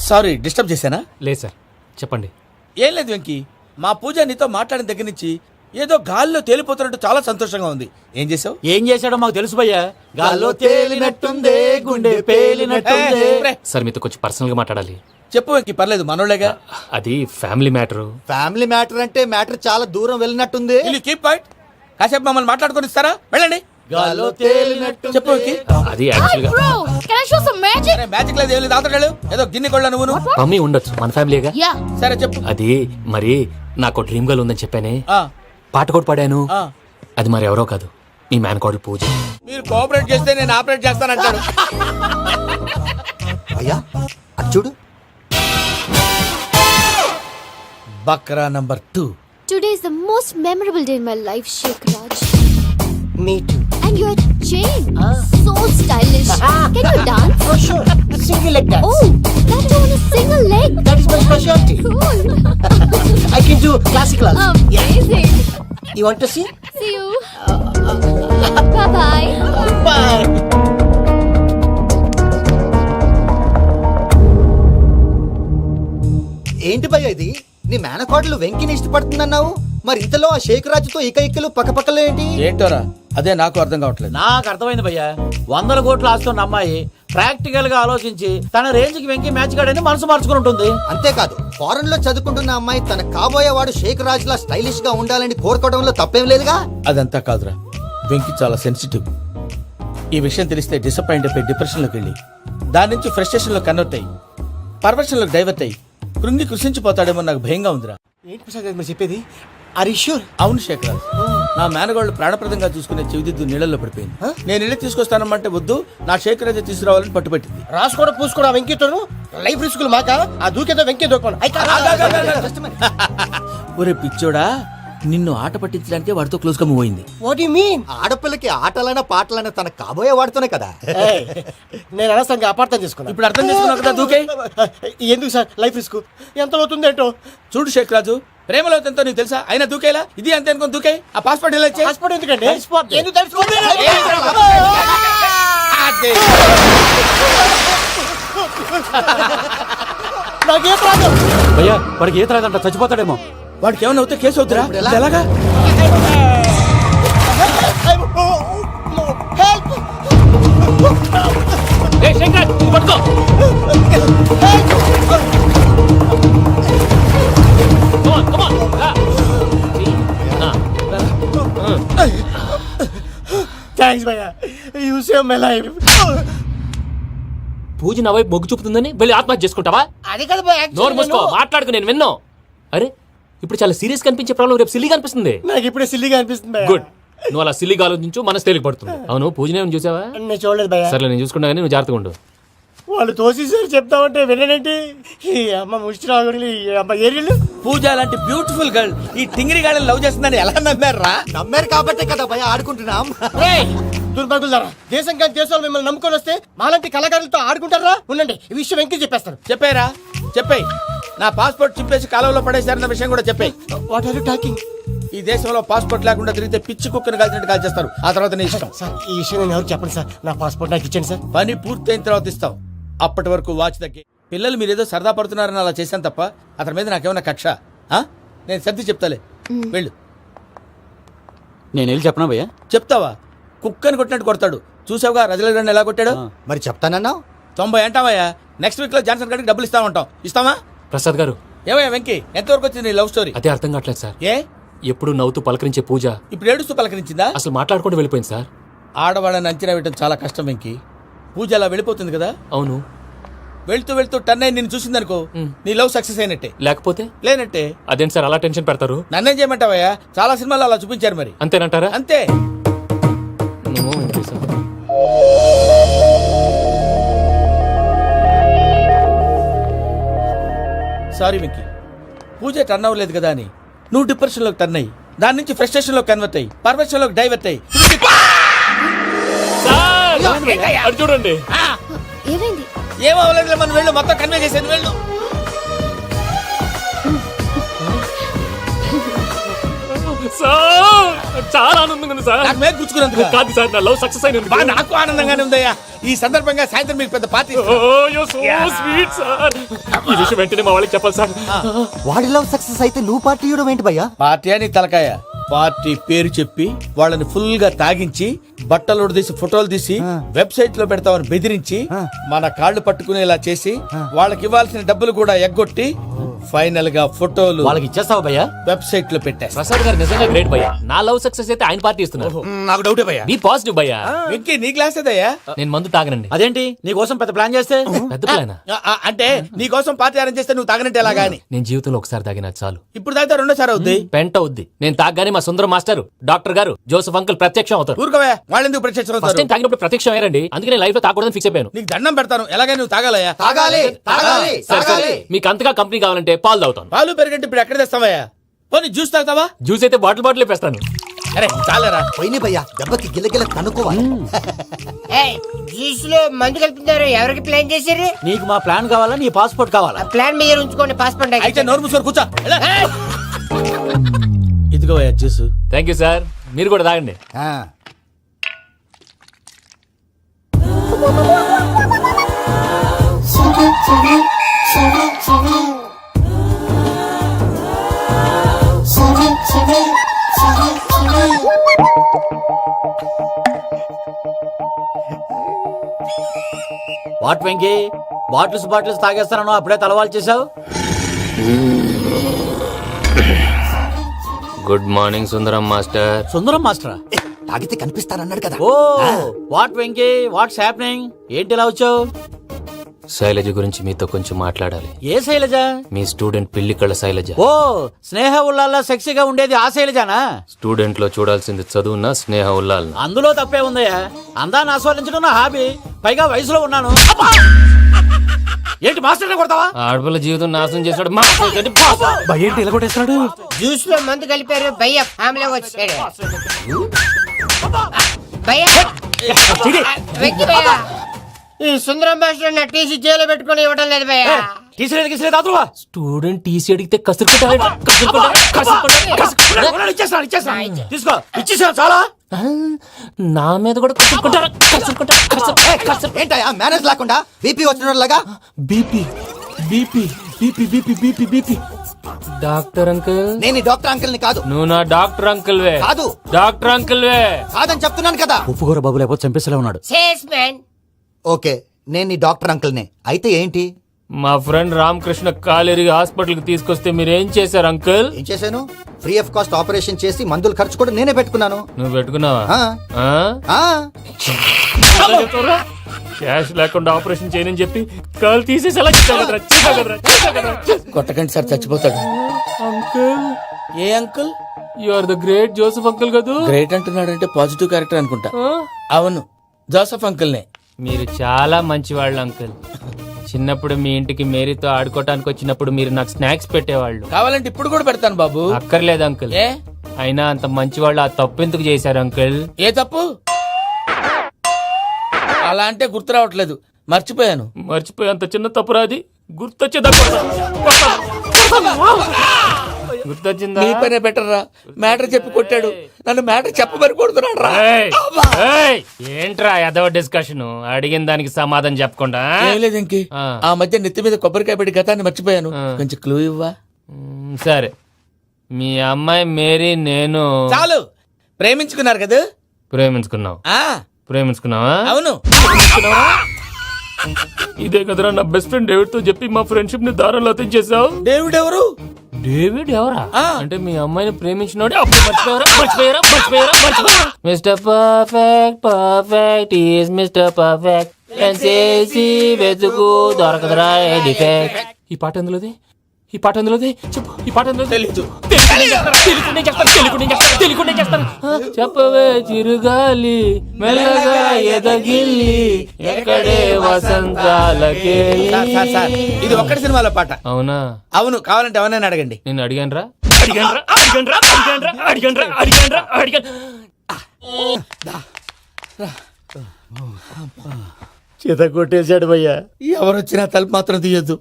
సారీ డిస్టర్బ్ చేశానా? లేదు సార్ చెప్పండి. ఏం లేదు వెంకీ, మా పూజ నీతో మాట్లాడిన దగ్గర నుంచి ఏదో గాల్లో తేలిపోతున్నట్టు చాలా సంతోషంగా ఉంది. ఏం చేసావు? ఏం చేశాడో మాకు తెలుసు భయ్యా. గాల్లో తేలినట్టుందే, గుండె పేలినట్టుందే. సార్ మీతో కొంచెం పర్సనల్ గా మాట్లాడాలి. చెప్పు వెంకీ, పర్లేదు మనోళ్ళేగా. అది ఫ్యామిలీ మ్యాటర్. ఫ్యామిలీ మ్యాటర్ అంటే మ్యాటర్ చాలా దూరం వెళ్ళినట్టుంది. Keep point. కాసేపు మమ్మల్ని మాట్లాడుకొని ఇస్తారా? వెళ్ళండి. గాల్లో తేలినట్టు చెప్పు వెంకీ. అది యాక్చువల్ గా Bro, can I show some magic? సరే, మ్యాజిక్ లేదు ఏం లేదు, ఆతడాడు ఏదో గిన్నె కొళ్ళ నువ్వు. మమ్మీ ఉండొచ్చు, మన ఫ్యామిలీగా. Yeah. సరే చెప్పు. అది మరి నాకు డ్రీమ్ గర్ల్ ఉందని చెప్పానే, ఆ, పాట కూడా పాడాను. ఆ. అది మరి ఎవరో కాదు, మీ మేనకోడలు పూజ. మీరు కోఆపరేట్ చేస్తే నేను ఆపరేట్ చేస్తానంటాడు. అయ్యా అది చూడు. బక్రా number 2. Today is the most memorable day in my life, Shekharaj. Me too. And your chain, so stylish. Can you dance? For sure. Single leg dance. Oh, that too on a single leg. That is my speciality. Cool. I can do classical also. Amazing. You want to see? See you. Bye bye. Bye. ఏంటి భయ్య ఇది? నీ మేనకోడలు వెంకిని ఇష్టపడుతుందన్నావు, మరి ఇంతలో ఆ షేక్ రాజుతో ఇకలు పక్కపక్కలో ఏంటి? ఏంటోరా, అదే నాకు అర్థం కావట్లేదు. నాకు అర్థమైంది భయ్యా. 100 కోట్లు ఆస్తున్న అమ్మాయి ప్రాక్టికల్ గా ఆలోచించి తన రేంజ్ కి వెంకి మ్యాచ్ కాడని మనసు మార్చుకుని ఉంటుంది. అంతేకాదు, ఫారెన్ లో చదువుకుంటున్న అమ్మాయి తన కాబోయేవాడు షేక్ రాజ్ లా స్టైలిష్ గా ఉండాలని కోరుకోవడంలో తప్పేం లేదుగా. అదంతా కాదురా, వెంకి చాలా సెన్సిటివ్. ఈ విషయం తెలిస్తే డిసప్పాయింట్ అయిపోయి డిప్రెషన్లోకి వెళ్ళి దాని నుంచి ఫ్రస్ట్రేషన్లో కన్వర్ట్ అయ్యి పర్వర్షన్లోకి డైవర్ట్ అయ్యి కృంగి కృషించిపోతాడేమో నాకు భయంగా ఉందిరా. ఏంటి ప్రసాద్ గారు మీరు చెప్పేది? Are you sure? అవును శేఖర్, నా మేనగోళ్ళు ప్రాణప్రదంగా చూసుకునే చెవిదిద్దు నీళ్ళల్లో పడిపోయింది. నేను ఇల్లు తీసుకొస్తానమ్మంటే వద్దు, నా శేఖర్ అయితే తీసుకురావాలని పట్టుబట్టింది. రాసుకోవడం పూసుకోవడం వెంకీతోను లైఫ్ రిస్కులు మాక. ఆ దూకేదో వెంకీ దూకోండి. ఒరే పిచ్చోడా, నిన్ను ఆట పట్టించడానికి వాడితో క్లోజ్ గా మూవ్ అయింది. What you mean? ఆడపిల్లకి ఆటలైనా పాటలైనా తన కాబోయే వాడుతూనే కదా. నేను అనవసరంగా అపార్థం చేసుకున్నా. ఇప్పుడు అర్థం చేసుకున్నావు కదా, దూకే. ఎందుకు సార్ లైఫ్ రిస్క్? ఎంత అవుతుంది ఏంటో చూడు శేఖర్ రాజు, ప్రేమలో ఎంతో నీకు తెలుసా? అయినా దూకేలా ఇది అంతే అనుకుని దూకే. ఆ పాస్పోర్ట్ ఎలా ఇచ్చే? పాస్పోర్ట్ ఎందుకండి? ఎందుకు తెలుసుకోండి? నాకేం ప్రాబ్లం? భయ్యా వాడికి ఈత రాదంట, చచ్చిపోతాడేమో. వాడికి ఏమైనా అవుతే కేసు అవుతురా? ఎలాగా? హెల్ప్! థ్యాంక్స్ భయ్యా, యు సేవ్ మై లైఫ్. పూజ నా వైపు మొగ్గు చూపుతుందని వెళ్ళి ఆత్మహత్య చేసుకుంటావా? అది కదా భయ్యా, నోరు మూసుకో, మాట్లాడుకు, నేను విన్నాను. అరే ఇప్పుడు చాలా సీరియస్ కనిపించే ప్రాబ్లం రేపు సిల్లీగా అనిపిస్తుంది. నాకు ఇప్పుడే సిల్లిగా అనిపిస్తుంది భయ్యా. గుడ్, నువ్వు అలా సిల్లీగా ఆలోచించు, మనసు తేలిక పడుతుంది. అవును, పూజనే చూసావా? నేను చూడలేదు భయ్యా. సర్లే, నేను చూసుకుంటా కానీ నువ్వు జాగ్రత్తగా ఉండు. వాళ్ళు తోసేసారు చెప్తామంటే విననేంటి? ఈ అమ్మ ముష్టి రాగుడి, ఈ అమ్మ ఏరియలు. పూజ లాంటి బ్యూటిఫుల్ గర్ల్ ఈ టింగిరి గాళ్ళని లవ్ చేస్తుందని ఎలా నమ్మారా? నమ్మారు కాబట్టే కదా భయ ఆడుకుంటున్నాం. దుర్భగులారా, దేశం కానీ దేశాలు మిమ్మల్ని నమ్ముకొని వస్తే మాలాంటి కళాకారులతో ఆడుకుంటారా? ఉండండి, ఈ విషయం వెంకీ చెప్పేస్తాను. చెప్పారా? చెప్పేయ్. నా పాస్పోర్ట్ చింపేసి కాలంలో పడేశారన్న విషయం కూడా చెప్పేయ్. What are you talking? ఈ దేశంలో పాస్పోర్ట్ లేకుండా తిరిగితే పిచ్చి కుక్కను కాల్చినట్టు కాల్చేస్తారు. ఆ తర్వాత నీ ఇష్టం. సార్, ఈ విషయం నేను ఎవరు చెప్పండి సార్. నా పాస్పోర్ట్ నాకు ఇచ్చండి సార్. పని పూర్తయిన తర్వాత ఇస్తాం. అప్పటి వరకు వాచ్ దగ్గర. పిల్లలు మీరేదో సరదా పడుతున్నారని అలా చేశాను తప్ప అతని మీద నాకేమన్నా కక్ష? నేను సర్ది చెప్తాలే, వెళ్ళు. నేను వెళ్ళి చెప్పనా భయ్యా? చెప్తావా? కుక్కని కొట్టినట్టు కొడతాడు. చూసావుగా రజల గండి ఎలా కొట్టాడు? మరి చెప్తానన్నావు. 90 అంటావయ్యా. నెక్స్ట్ వీక్ లో జాన్సన్ గారికి డబ్బులు ఇస్తామంటాం. ఇస్తావా? ప్రసాద్ గారు, ఏమయ్యా వెంకీ, ఎంతవరకు వచ్చింది నీ లవ్ స్టోరీ? అదే అర్థం కావట్లేదు సార్. ఏ ఎప్పుడు నవ్వుతూ పలకరించే పూజ ఇప్పుడు ఏడుస్తూ పలకరించిందా? అసలు మాట్లాడుకుంటూ వెళ్ళిపోయింది సార్. ఆడవాళ్ళని అంచనా వేయడం చాలా కష్టం వెంకీ. పూజ అలా వెళ్ళిపోతుంది కదా. అవును, వెళ్తూ వెళ్తూ టర్న్ అయి నిన్ను చూసిందనుకో, నీ లవ్ సక్సెస్ అయినట్టే. లేకపోతే లేనట్టే. అదేంటి సార్ అలా టెన్షన్ పెడతారు? నన్నేం చేయమంటావయ్యా? చాలా సినిమాలు అలా చూపించారు మరి. అంతేనంటారా? అంతే. నమో వెంకటేశ్వర. సారీ వెంకీ, పూజ టర్న్ అవ్వలేదు కదా అని నువ్వు డిప్రెషన్ లోకి టర్న్ అయ్యి దాని నుంచి ఫ్రస్ట్రేషన్ లో కన్వర్ట్ అయ్యి పర్వర్షన్ లోకి డైవర్ట్ అయ్యి అది చూడండి ఏమైంది? ఏమవ్వలేదు, మనం వెళ్ళు, మొత్తం కన్వే చేసేది వెళ్ళు. సార్ చాలా ఆనందంగా ఉంది సార్. నాకు మీద గుచ్చుకున్నందుకు కాదు సార్, నా లవ్ సక్సెస్ అయినందుకు. బా, నాకు ఆనందంగానే ఉందయ్యా. ఈ సందర్భంగా సాయంత్రం మీకు పెద్ద పార్టీ ఇస్తాను. Oh, you're so sweet, sir. ఈ విషయం వెంటనే మా వాళ్ళకి చెప్పాలి సార్. వాడి లవ్ సక్సెస్ అయితే నువ్వు పార్టీ ఇవ్వడం ఏంటి భయ్యా? పార్టీ అని తలకాయ పార్టీ పేరు చెప్పి వాళ్ళని ఫుల్ గా తాగించి బట్టలు తీసి ఫోటోలు తీసి వెబ్సైట్ లో పెడతామని బెదిరించి మన కాళ్ళు పట్టుకునేలా చేసి వాళ్ళకి ఇవ్వాల్సిన డబ్బులు కూడా ఎగ్గొట్టి ఫైనల్ గా ఫోటోలు వాళ్ళకి ఇచ్చేస్తావా భయ్యా? వెబ్సైట్ లో పెట్టేస్తా. ప్రసాద్ గారు నిజంగా గ్రేట్ భయ్యా. నా లవ్ సక్సెస్ అయితే ఆయన పార్టీ ఇస్తున్నారు. నాకు డౌటే భయ్యా. నీ పాజిటివ్ భయ్యా. వెంకీ నీ గ్లాస్ ఏదయ్యా? నేను మందు తాగనండి. అదేంటి నీ కోసం పెద్ద ప్లాన్ చేస్తే? పెద్ద ప్లానా? అంటే నీ కోసం పార్టీ అరేంజ్ చేస్తే నువ్వు తాగనంటే ఎలాగా అని. నేను జీవితంలో ఒకసారి తాగినా చాలు. ఇప్పుడు తాగితే రెండోసారి అవుద్ది. పెంట అవుద్ది. నేను తాగగానే మా సుందరం మాస్టర్, డాక్టర్ గారు, జోసెఫ్ అంకుల్ ప్రత్యక్షం అవుతారు. ఊరుకోవా, వాళ్ళెందుకు ప్రత్యక్షం ఫస్ట్ అవుతారు? టైం తాగినప్పుడు ప్రత్యక్షం అయ్యారండి. అందుకే నేను లైఫ్ లో తాగకూడదని ఫిక్స్ అయిపోయాను. నీకు దండం పెడతాను, ఎలాగైనా నువ్వు తాగాలయ్యా. సరే సరే, మీకు అంతగా కంపెనీ కావాలంటే పాలు తాగుతాను. పాలు పెరిగంటే ఇప్పుడు ఎక్కడ తెస్తావయ్యా? పోనీ జ్యూస్ తాగుతావా? జ్యూస్ అయితే బాటిల్ వేస్తాను. అరే చాలరా. పోయిన భయ్యా, దెబ్బకి గిల్లగిల్ల కనుక్కోవాలి. జ్యూస్ లో మందు కలుపుతున్నారు, ఎవరికి ప్లాన్ చేశారు? నీకు మా ప్లాన్ కావాలా, నీ పాస్పోర్ట్ కావాలా? ప్లాన్ మీద ఉంచుకోండి, పాస్పోర్ట్ అయితే నోరు మూసుకొని కూర్చో. ఇదిగోయా జ్యూస్. Thank you sir. మీరు కూడా తాగండి. వాట్ వెంకీ, బాటిల్స్ తాగేస్తానో అప్పుడే తలవాలు చేసావు. Good morning Sundaram master. Sundaram మాస్టరా? తాగితే కనిపిస్తానన్నాడు కదా. Oh what Venky, what's happening? ఏంటి ఇలా వచ్చావు? శైలజ గురించి మీతో కొంచెం మాట్లాడాలి. ఏ శైలజ? మీ స్టూడెంట్ పిల్లి కళ్ళ శైలజ. ఓ స్నేహ ఉల్లాల్లో సెక్సీగా ఉండేది ఆ శైలజానా? స్టూడెంట్ లో చూడాల్సింది చదువున్న స్నేహ ఉల్లాల్. అందులో తప్పే ఉందయ్యా. అందాన్ని ఆస్వాదించడం నా హాబీ, పైగా వయసులో ఉన్నాను. అబ్బా! ఏంటి మాస్టర్ కొడతావా? ఆడపిల్ల జీవితం నాశనం చేశాడు. ఏంటి ఇలా కొట్టేస్తున్నాడు? జ్యూస్ లో మందు కలిపారు, భయ్య ఫ్యామిలీ వచ్చాడు. భయ్య వెక్కి భయ్య, ఈ సుందరం భాష నా టీసీ జైలు పెట్టుకుని ఇవ్వడం లేదు భయ్య. స్టూడెంట్ టీసీ అడిగితే తీసుకో, ఇచ్చేసా చాలా. నా మీద కూడా ఏంటయ్యా మేనేజ్ లేకుండా బీపీ వచ్చినలాగా? BP BP BP BP BP BP. Doctor uncle, నేను ఈ డాక్టర్ అంకుల్ ని కాదు. నువ్వు నా డాక్టర్ అంకుల్ వే. కాదు. డాక్టర్ అంకుల్ వే కాదని చెప్తున్నాను కదా. ఉప్పుకూర బాబు లేకపోతే చంపేసేలా ఉన్నాడు. ఓకే, నేను ఈ డాక్టర్ అంకుల్ నే. అయితే ఏంటి? మా ఫ్రెండ్ రామకృష్ణ కాలేరికి హాస్పిటల్ కి తీసుకొస్తే మీరేం చేశారు అంకుల్? ఏం చేశాను? ఫ్రీ ఆఫ్ కాస్ట్ ఆపరేషన్ చేసి మందుల ఖర్చు కూడా నేనే పెట్టుకున్నాను. నువ్వు పెట్టుకున్నావా? క్యాష్ లేకుండా ఆపరేషన్ చేయనని చెప్పి కాల్ తీసేసేలా కొట్టకండి సార్, చచ్చిపోతాడు. అంకుల్, ఏ uncle? You are the great Joseph uncle కదూ? గ్రేట్ అంటున్నాడంటే పాజిటివ్ క్యారెక్టర్ అనుకుంటా. అవును, జోసఫ్ అంకుల్ నే. మీరు చాలా మంచివాళ్ళు అంకుల్. చిన్నప్పుడు మీ ఇంటికి మేరీతో ఆడుకోవటానికి వచ్చినప్పుడు మీరు నాకు స్నాక్స్ పెట్టేవాళ్ళు. కావాలంటే ఇప్పుడు కూడా పెడతాను బాబు. అక్కర్లేదు అంకుల్. ఏ? అయినా అంత మంచివాళ్ళు ఆ తప్పు ఎందుకు చేశారు అంకుల్? ఏ తప్పు? అలా అంటే గుర్తు రావట్లేదు, మర్చిపోయాను. మర్చిపోయేంత చిన్న తప్పురాది గుర్తొచ్చేదా? గుర్తొచ్చిందా? నీ పనే బెటర్ రా. మ్యాటర్ చెప్పి కొట్టాడు, నన్ను మ్యాటర్ చెప్పమని కొడుతున్నాడు రా. ఏంట్రా ఎదవ డిస్కషన్? అడిగిన దానికి సమాధానం చెప్పకుండా. ఏం లేదు ఇంకి, ఆ మధ్య నెత్తి మీద కొబ్బరికాయ పెట్టి గతాన్ని మర్చిపోయాను. కొంచెం క్లూ ఇవ్వా? సరే, మీ అమ్మాయి మేరీ నేను చాలు. ప్రేమించుకున్నారు కదా? ప్రేమించుకున్నావు. ప్రేమించుకున్నావా? అవును. ఇదే కదరా నా బెస్ట్ ఫ్రెండ్ డేవిడ్ తో చెప్పి మా ఫ్రెండ్షిప్ ని దారంలో అతించేసావు. డేవిడ్ ఎవరు? డేవిడ్ ఎవరా? అంటే మీ అమ్మాయిని ప్రేమించినోడే. అప్పుడు మర్చిపోయారా? Mister perfect, perfect is mister perfect. వెతుకు దొరకదురా డిఫెక్ట్. ఈ పాట ఎందులోది? చెప్పు. ఈ పాట ఎందులో? తెలీదు. చెప్పవే చిరుగాలి మెల్లగా ఎదగిల్లి ఎక్కడే వసంతాలకే. ఇది ఒక్కటి సినిమాలో పాట. అవునా? అవును, కావాలంటే ఎవరైనా అడగండి. నేను అడిగాను రా. చేత కొట్టేశాడు భయ్యా. ఎవరొచ్చినా తలుపు మాత్రం తీయద్దు.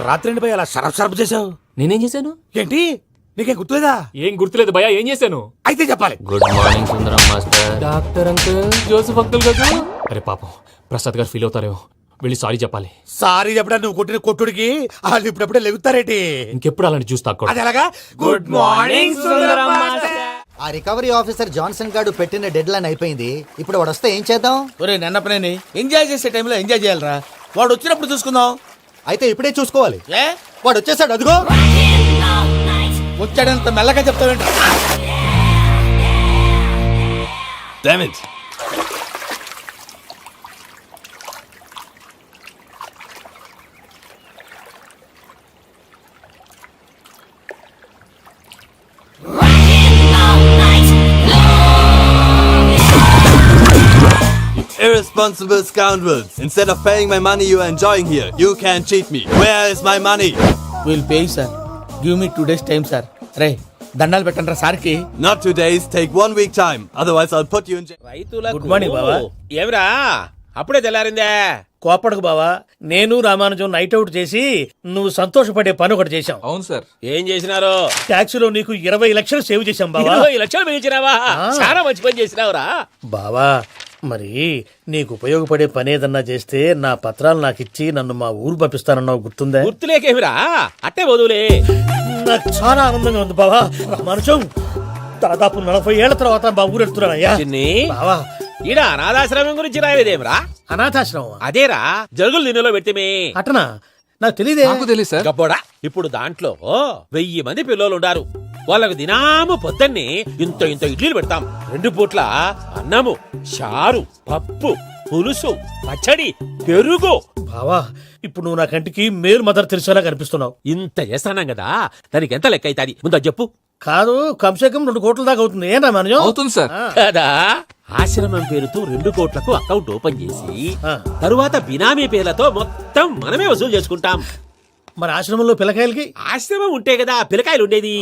రాత్రి భయ అలా షరఫ్ షరఫ్ చేసావు. నేనేం చేశాను? ఏంటి నీకేం గుర్తులేదా? ఏం గుర్తులేదు భయ్యా, ఏం చేశాను? అయితే చెప్పాలి. Good morning Sundaram master. Doctor uncle, Joseph uncle కదా. అరే పాపం, ప్రసాద్ గారు ఫీల్ అవుతారేమో, వెళ్ళి సారీ చెప్పాలి. సారీ చెప్పడా నువ్వు కొట్టిన కొట్టుడికి వాళ్ళు ఇప్పుడప్పుడే లెగుతారేటి. ఇంకెప్పుడు అలాంటి జ్యూస్ తాక్కూడదు. అది ఎలాగా? Good morning Sundaram master. ఆ రికవరీ ఆఫీసర్ జాన్సన్ గారు పెట్టిన డెడ్ లైన్ అయిపోయింది. ఇప్పుడు వాడు వస్తే ఏం చేద్దాం? ఒరే నన్నపనేని ఎంజాయ్ చేసే టైంలో ఎంజాయ్ చేయాలరా. వాడు వచ్చినప్పుడు చూసుకుందాం. అయితే ఇప్పుడే చూసుకోవాలి. ఏ వాడు వచ్చేసాడు, అదిగో. వచ్చాడంత మెల్లగా చెప్తావేంట? Irresponsible scoundrels. Instead of paying my money you are enjoying here, you can cheat me. Where is my money? Will pay sir. Give me 2 days time sir. రే దండాలు పెట్టండి సార్కి. Not 2 days, take 1 week time. Otherwise I'll put you in jail. Good morning బావా. ఏమిరా అప్పుడే తెల్లారిందే? కోపడకు బావా. నేను Ramanujam night out చేసి నువ్వు సంతోషపడే పని ఒకటి చేశాం. అవును సార్. ఏం చేసినారు? ట్యాక్సీలో నీకు 20 లక్షలు సేవ్ చేశాం బావా. 20 లక్షలు మిగిల్చినావా? చాలా మంచి పని చేసినావురా బావా. మరి నీకు ఉపయోగపడే పని ఏదన్నా చేస్తే నా పత్రాలు నాకు ఇచ్చి నన్ను మా ఊరు పంపిస్తానన్నావు, గుర్తుందా? గుర్తులేకేమిరా, అట్టే వదులే. నాకు చాలా ఆనందంగా ఉంది బావా. రామానుజం దాదాపు 40 ఏళ్ల తర్వాత మా ఊరు వెళ్తున్నానయ్యా. బావా ఈడ అనాథాశ్రమం గురించి రాలేదేమిరా? అనాథాశ్రమం అదేరా జరుగులు దీనిలో పెట్టిమే. అటనా? నాకు తెలియదే. గబ్బోడా, ఇప్పుడు దాంట్లో 1000 మంది పిల్లలు ఉండారు. వాళ్ళకు దినాము పొద్దున్నే ఇంత ఇంత ఇడ్లీలు పెడతాం. 2 పూట్ల అన్నము, చారు, పప్పు, పులుసు, పచ్చడి, పెరుగు. బావా ఇప్పుడు నువ్వు నా కంటికి మేలు మదర్ తెలిసేలా కనిపిస్తున్నావు. ఇంత చేస్తానం కదా, దానికి ఎంత లెక్క అవుతుంది ముందు చెప్పు. కాదు, కమ్సేకం 2 కోట్ల దాకా అవుతుంది. ఏనా మనజం? అవుతుంది సార్. కదా, ఆశ్రమం పేరుతో 2 కోట్లకు అకౌంట్ ఓపెన్ చేసి తరువాత బినామీ పేర్లతో మొత్తం మనమే వసూలు చేసుకుంటాం. మరి ఆశ్రమంలో పిల్లకాయలకి? ఆశ్రమం ఉంటే కదా పిల్లకాయలు ఉండేది.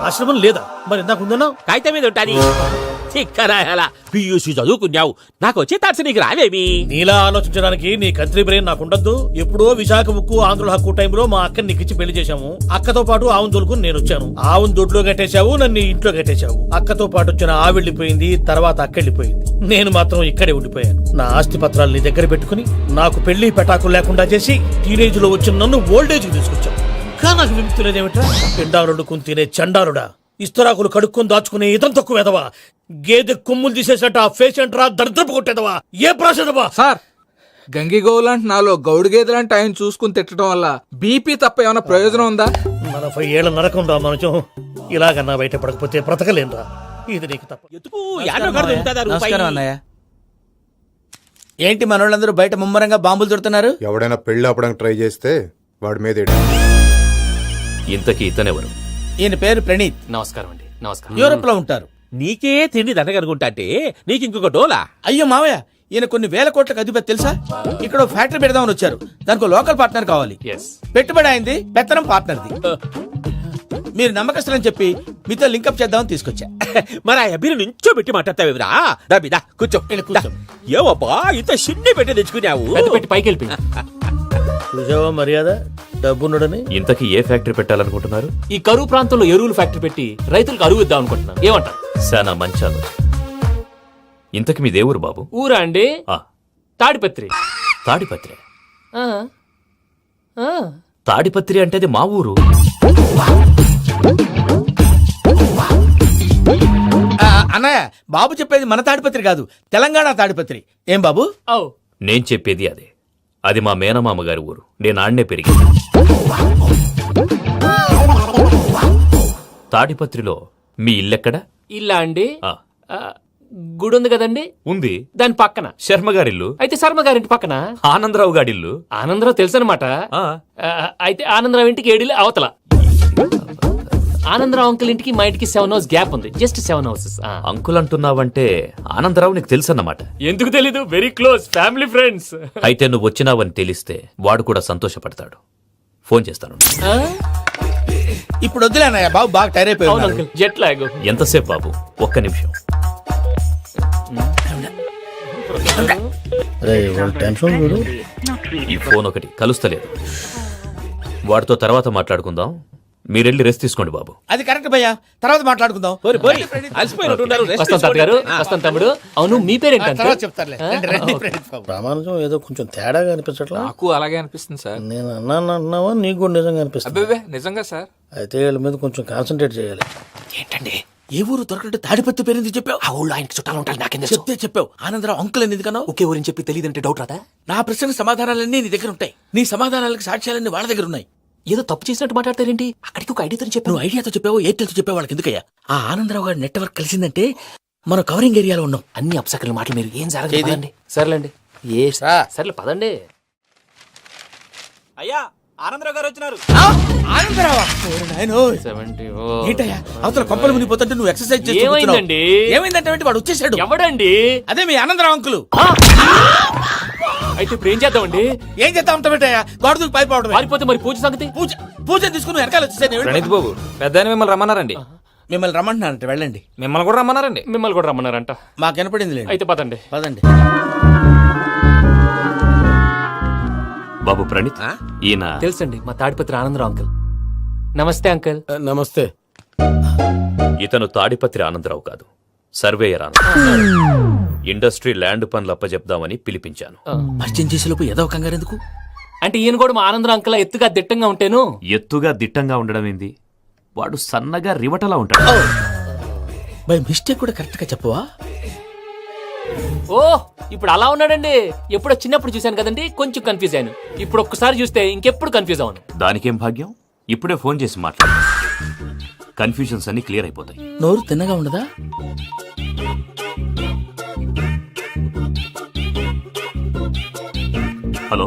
ఆశ్రమం లేదా? మరి ఇందాక ఉందన్నావు. కాగితం మీద ఉంటాది. చిక్కరాయాల పియూసీ చదువుకున్నావు, నాకు వచ్చే తాట్స్ నీకు రావేమి? నీలా ఆలోచించడానికి నీ కంత్రి బ్రెయిన్ నాకు ఉండద్దు. ఎప్పుడో విశాఖ ముక్కు ఆంధ్రుల హక్కు టైంలో మా అక్కని నీకిచ్చి పెళ్లి చేశాము. అక్కతో పాటు ఆవును దొడుకుని నేను వచ్చాను. ఆవును దొడ్లో కట్టేశావు, నన్ను ఇంట్లో కట్టేశావు. అక్కతో పాటు వచ్చిన ఆవిళ్ళిపోయింది, తర్వాత అక్కెళ్ళిపోయింది. నేను మాత్రం ఇక్కడే ఉండిపోయాను. నా ఆస్తి పత్రాలు నీ దగ్గర పెట్టుకుని నాకు పెళ్లి పెటాకులు లేకుండా చేసి టీనేజ్ లో వచ్చిన నన్ను ఓల్డేజ్ తీసుకొచ్చావు. ఇంకా నాకు విముక్తి లేదేమిట్రా? పిండారుడుకుని తినే చండారుడా, ఇస్తరాకులు కడుక్కొని దాచుకునే ఇతం తక్కువ ఎదవా, గేదె కొమ్ములు తీసేసట ఆ పేషెంట్ రా దరిద్రపు కొట్టేదవా, ఏ ప్రాసెదవా? సార్, గంగిగోవులాంటి నాలో గౌడు గేదెలాంటి ఆయన చూసుకుని తిట్టడం వల్ల బీపీ తప్ప ఏమైనా ప్రయోజనం ఉందా? 40 ఏళ్ల నరకం రా మనచం. ఇలాగన్నా బయట పడకపోతే బ్రతకలేనురా. ఇది నీకు తప్ప. నమస్కారం అన్నయ్య. ఏంటి మనోళ్ళందరూ బయట ముమ్మరంగా బాంబులు దొరుకుతున్నారు? ఎవడైనా పెళ్లి ఆపడానికి ట్రై చేస్తే వాడి మీద ఇంతకీ ఇతనెవరు? ఈయన పేరు ప్రణీత్. నమస్కారం అండి. నమస్కారం. యూరోప్ లో ఉంటారు. నీకే తిండి దండగనుకుంటా అంటే నీకు ఇంకొక డోలా? అయ్యో మావయ్య, ఈయన కొన్ని వేల కోట్లకు అధిపతి తెలుసా? ఇక్కడ ఫ్యాక్టరీ పెడదామని వచ్చారు. దానికి లోకల్ పార్ట్నర్ కావాలి. పెట్టుబడి అయింది, పెత్తనం పార్ట్నర్ది. మీరు నమ్మకస్తులని చెప్పి మీతో లింకప్ చేద్దామని తీసుకొచ్చా. మరి ఆ అబ్బిని నుంచో పెట్టి మాట్లాడతావేమిరా? దాబిదా కూర్చో. ఏవబ్బా ఇంత షిన్ని పెట్టి తెచ్చుకున్నావు? పెట్టి పైకి వెళ్ళి చూసావా మర్యాద, డబ్బున్నడని. ఇంతకీ ఏ ఫ్యాక్టరీ పెట్టాలనుకుంటున్నారు? ఈ కరువు ప్రాంతంలో ఎరువులు ఫ్యాక్టరీ పెట్టి రైతులకు అరువు ఇద్దాం అనుకుంటున్నాను. ఏమంటారు? సానా మంచి ఆలోచన. ఇంతకి మీ దేవురు బాబు? ఊరా అండి, తాడిపత్రి. తాడిపత్రి? తాడిపత్రి అంటే అది మా ఊరు. అన్నయ్య, బాబు చెప్పేది మన తాడిపత్రి కాదు, తెలంగాణ తాడిపత్రి. ఏం బాబు? నేను చెప్పేది అదే. అది మా మేనమామ గారి ఊరు. నేను ఆడనే పెరిగింది. తాడిపత్రిలో మీ ఇల్లెక్కడ? ఇల్లా అండి, గుడి ఉంది కదండి. ఉంది. దాని పక్కన శర్మగారిల్లు. అయితే శర్మగారింటి పక్కన ఆనందరావు గారిల్లు. ఆనందరావు తెలుసు అనమాట. అయితే ఆనందరావు ఇంటికి 7 అవతల. ఆనందరావు అంకుల్ ఇంటికి మా ఇంటికి 7 hours గ్యాప్ ఉంది. Just 7 houses. అంకుల్ అంటున్నావంటే ఆనందరావు నీకు తెలుసు అన్నమాట. ఎందుకు తెలీదు? Very close family friends. అయితే నువ్వు వచ్చినావని తెలిస్తే వాడు కూడా సంతోషపడతాడు. ఫోన్ చేస్తాను. ఇప్పుడు వద్దులే అన్నయ్య, బాబు బాగా టైర్ అయిపోయి అవును ఉన్నాడు. Uncle, jet lag. ఎంతసేపు బాబు? ఒక్క నిమిషం. టెన్షన్ చూడు. ఈ ఫోన్ ఒకటి కలుస్తలేదు. వాడితో తర్వాత మాట్లాడుకుందాం. మీరెళ్ళి రెస్ట్ తీసుకోండి బాబు. అది కరెక్ట్ భయ్యా, తర్వాత మాట్లాడుకుందాం. వస్తాం తాత గారు, వస్తాం తమ్ముడు. అవును, మీ పేరేంటంటే? తర్వాత చెప్తారులే. రండి, రండి, ప్రణీత్ బాబు. రామానుజం ఏదో కొంచెం తేడాగా అనిపించట్లా? నాకు అలాగే అనిపిస్తుంది సార్. నేను అన్నావా నీకు కూడా నిజంగా అనిపిస్తుంది? అబ్బే నిజంగా సార్. అయితే వీళ్ళ మీద కొంచెం కాన్సన్ట్రేట్ చేయాలి. ఏంటండి ఏ ఊరు దొరకట్టు తాడిపత్రి పేరు చెప్పావు? ఆ ఊళ్ళో ఆయనకి చుట్టాలు ఉంటారు, నాకేం చెప్తే చెప్పావు. ఆనందరావు అంకుల్ అని ఎందుకన్నావు? ఒకే ఊరిని చెప్పి తెలియదంటే డౌట్ రాదా? నా ప్రశ్నకు సమాధానాలన్నీ నీ దగ్గర ఉంటాయి. నీ సమాధానాలకు సాక్ష్యాలన్నీ వాళ్ళ దగ్గర ఉన్నాయి. ఏదో తప్పు చేసినట్టు మాట్లాడతారేంటి? అక్కడికి ఒక ఐడియాతో చెప్పి నువ్వు ఐడియాతో చెప్పావు, ఎయిర్టెల్తో చెప్పావు, వాళ్ళకి ఎందుకయ్యా? ఆ ఆనందరావు గారి నెట్వర్క్ కలిసిందంటే మనం కవరింగ్ ఏరియాలో ఉన్నాం. అన్ని అప్సకల మాటలు మీరు ఏం జరగదండి. సర్లేండి, సర్లే పదండి. అయ్యా ఆనందరావు గారు వచ్చినారు. ఆనందరావా? ఏంటయ్యా అవతల కొంపలు మునిగిపోతుంటే నువ్వు ఎక్సర్సైజ్ చేస్తూ కూర్చున్నావు. ఏమైందండి? ఏమైందంటే వాడు వచ్చేసాడు. ఎవడండి? అదే మీ ఆనందరావు అంకులు. అయితే ఇప్పుడు ఏం చేద్దామండి? ఏం చేస్తా ఉంటా పెట్టయ్యా, గొడవకు పైపోవడం. పారిపోతే మరి పూజ సంగతి? పూజ తీసుకుని వెనకాల వచ్చేసాను. ప్రణీత్ బాబు, పెద్ద మిమ్మల్ని రమ్మన్నారండి. మిమ్మల్ని రమ్మంటున్నానంట, వెళ్ళండి. మిమ్మల్ని కూడా రమ్మన్నారండి. మిమ్మల్ని కూడా రమ్మన్నారంట. మాకు వినపడింది లేండి. అయితే పదండి. పదండి. బాబు ప్రణీత్, ఈయన తెలుసండి, మా తాడిపత్రి ఆనందరావు అంకుల్. నమస్తే అంకుల్. నమస్తే. ఇతను తాడిపత్రి ఆనందరావు కాదు, సర్వేయర్ ఆనందరావు. ఇండస్ట్రీ ల్యాండ్ పనులు అప్పచెప్దామని పిలిపించాను. పరిచయం చేసేలోపు ఏదో కంగారు ఎందుకు? అంటే ఈయన కూడా మా ఆనందరావు అంకుల్ ఎత్తుగా దిట్టంగా ఉంటాను. ఎత్తుగా దిట్టంగా ఉండడం ఏంది? వాడు సన్నగా రివటలా ఉంటాడు. బై మిస్టేక్ కూడా కరెక్ట్ గా చెప్పవా? ఓ, ఇప్పుడు అలా ఉన్నాడండి. ఎప్పుడో చిన్నప్పుడు చూశాను కదండి, కొంచెం కన్ఫ్యూజ్ అయ్యాను. ఇప్పుడు ఒక్కసారి చూస్తే ఇంకెప్పుడు కన్ఫ్యూజ్ అవ్వను. దానికేం భాగ్యం, ఇప్పుడే ఫోన్ చేసి మాట్లాడు. కన్ఫ్యూజన్స్ అన్ని క్లియర్ అయిపోతాయి. నోరు తిన్నగా ఉండదా? హలో,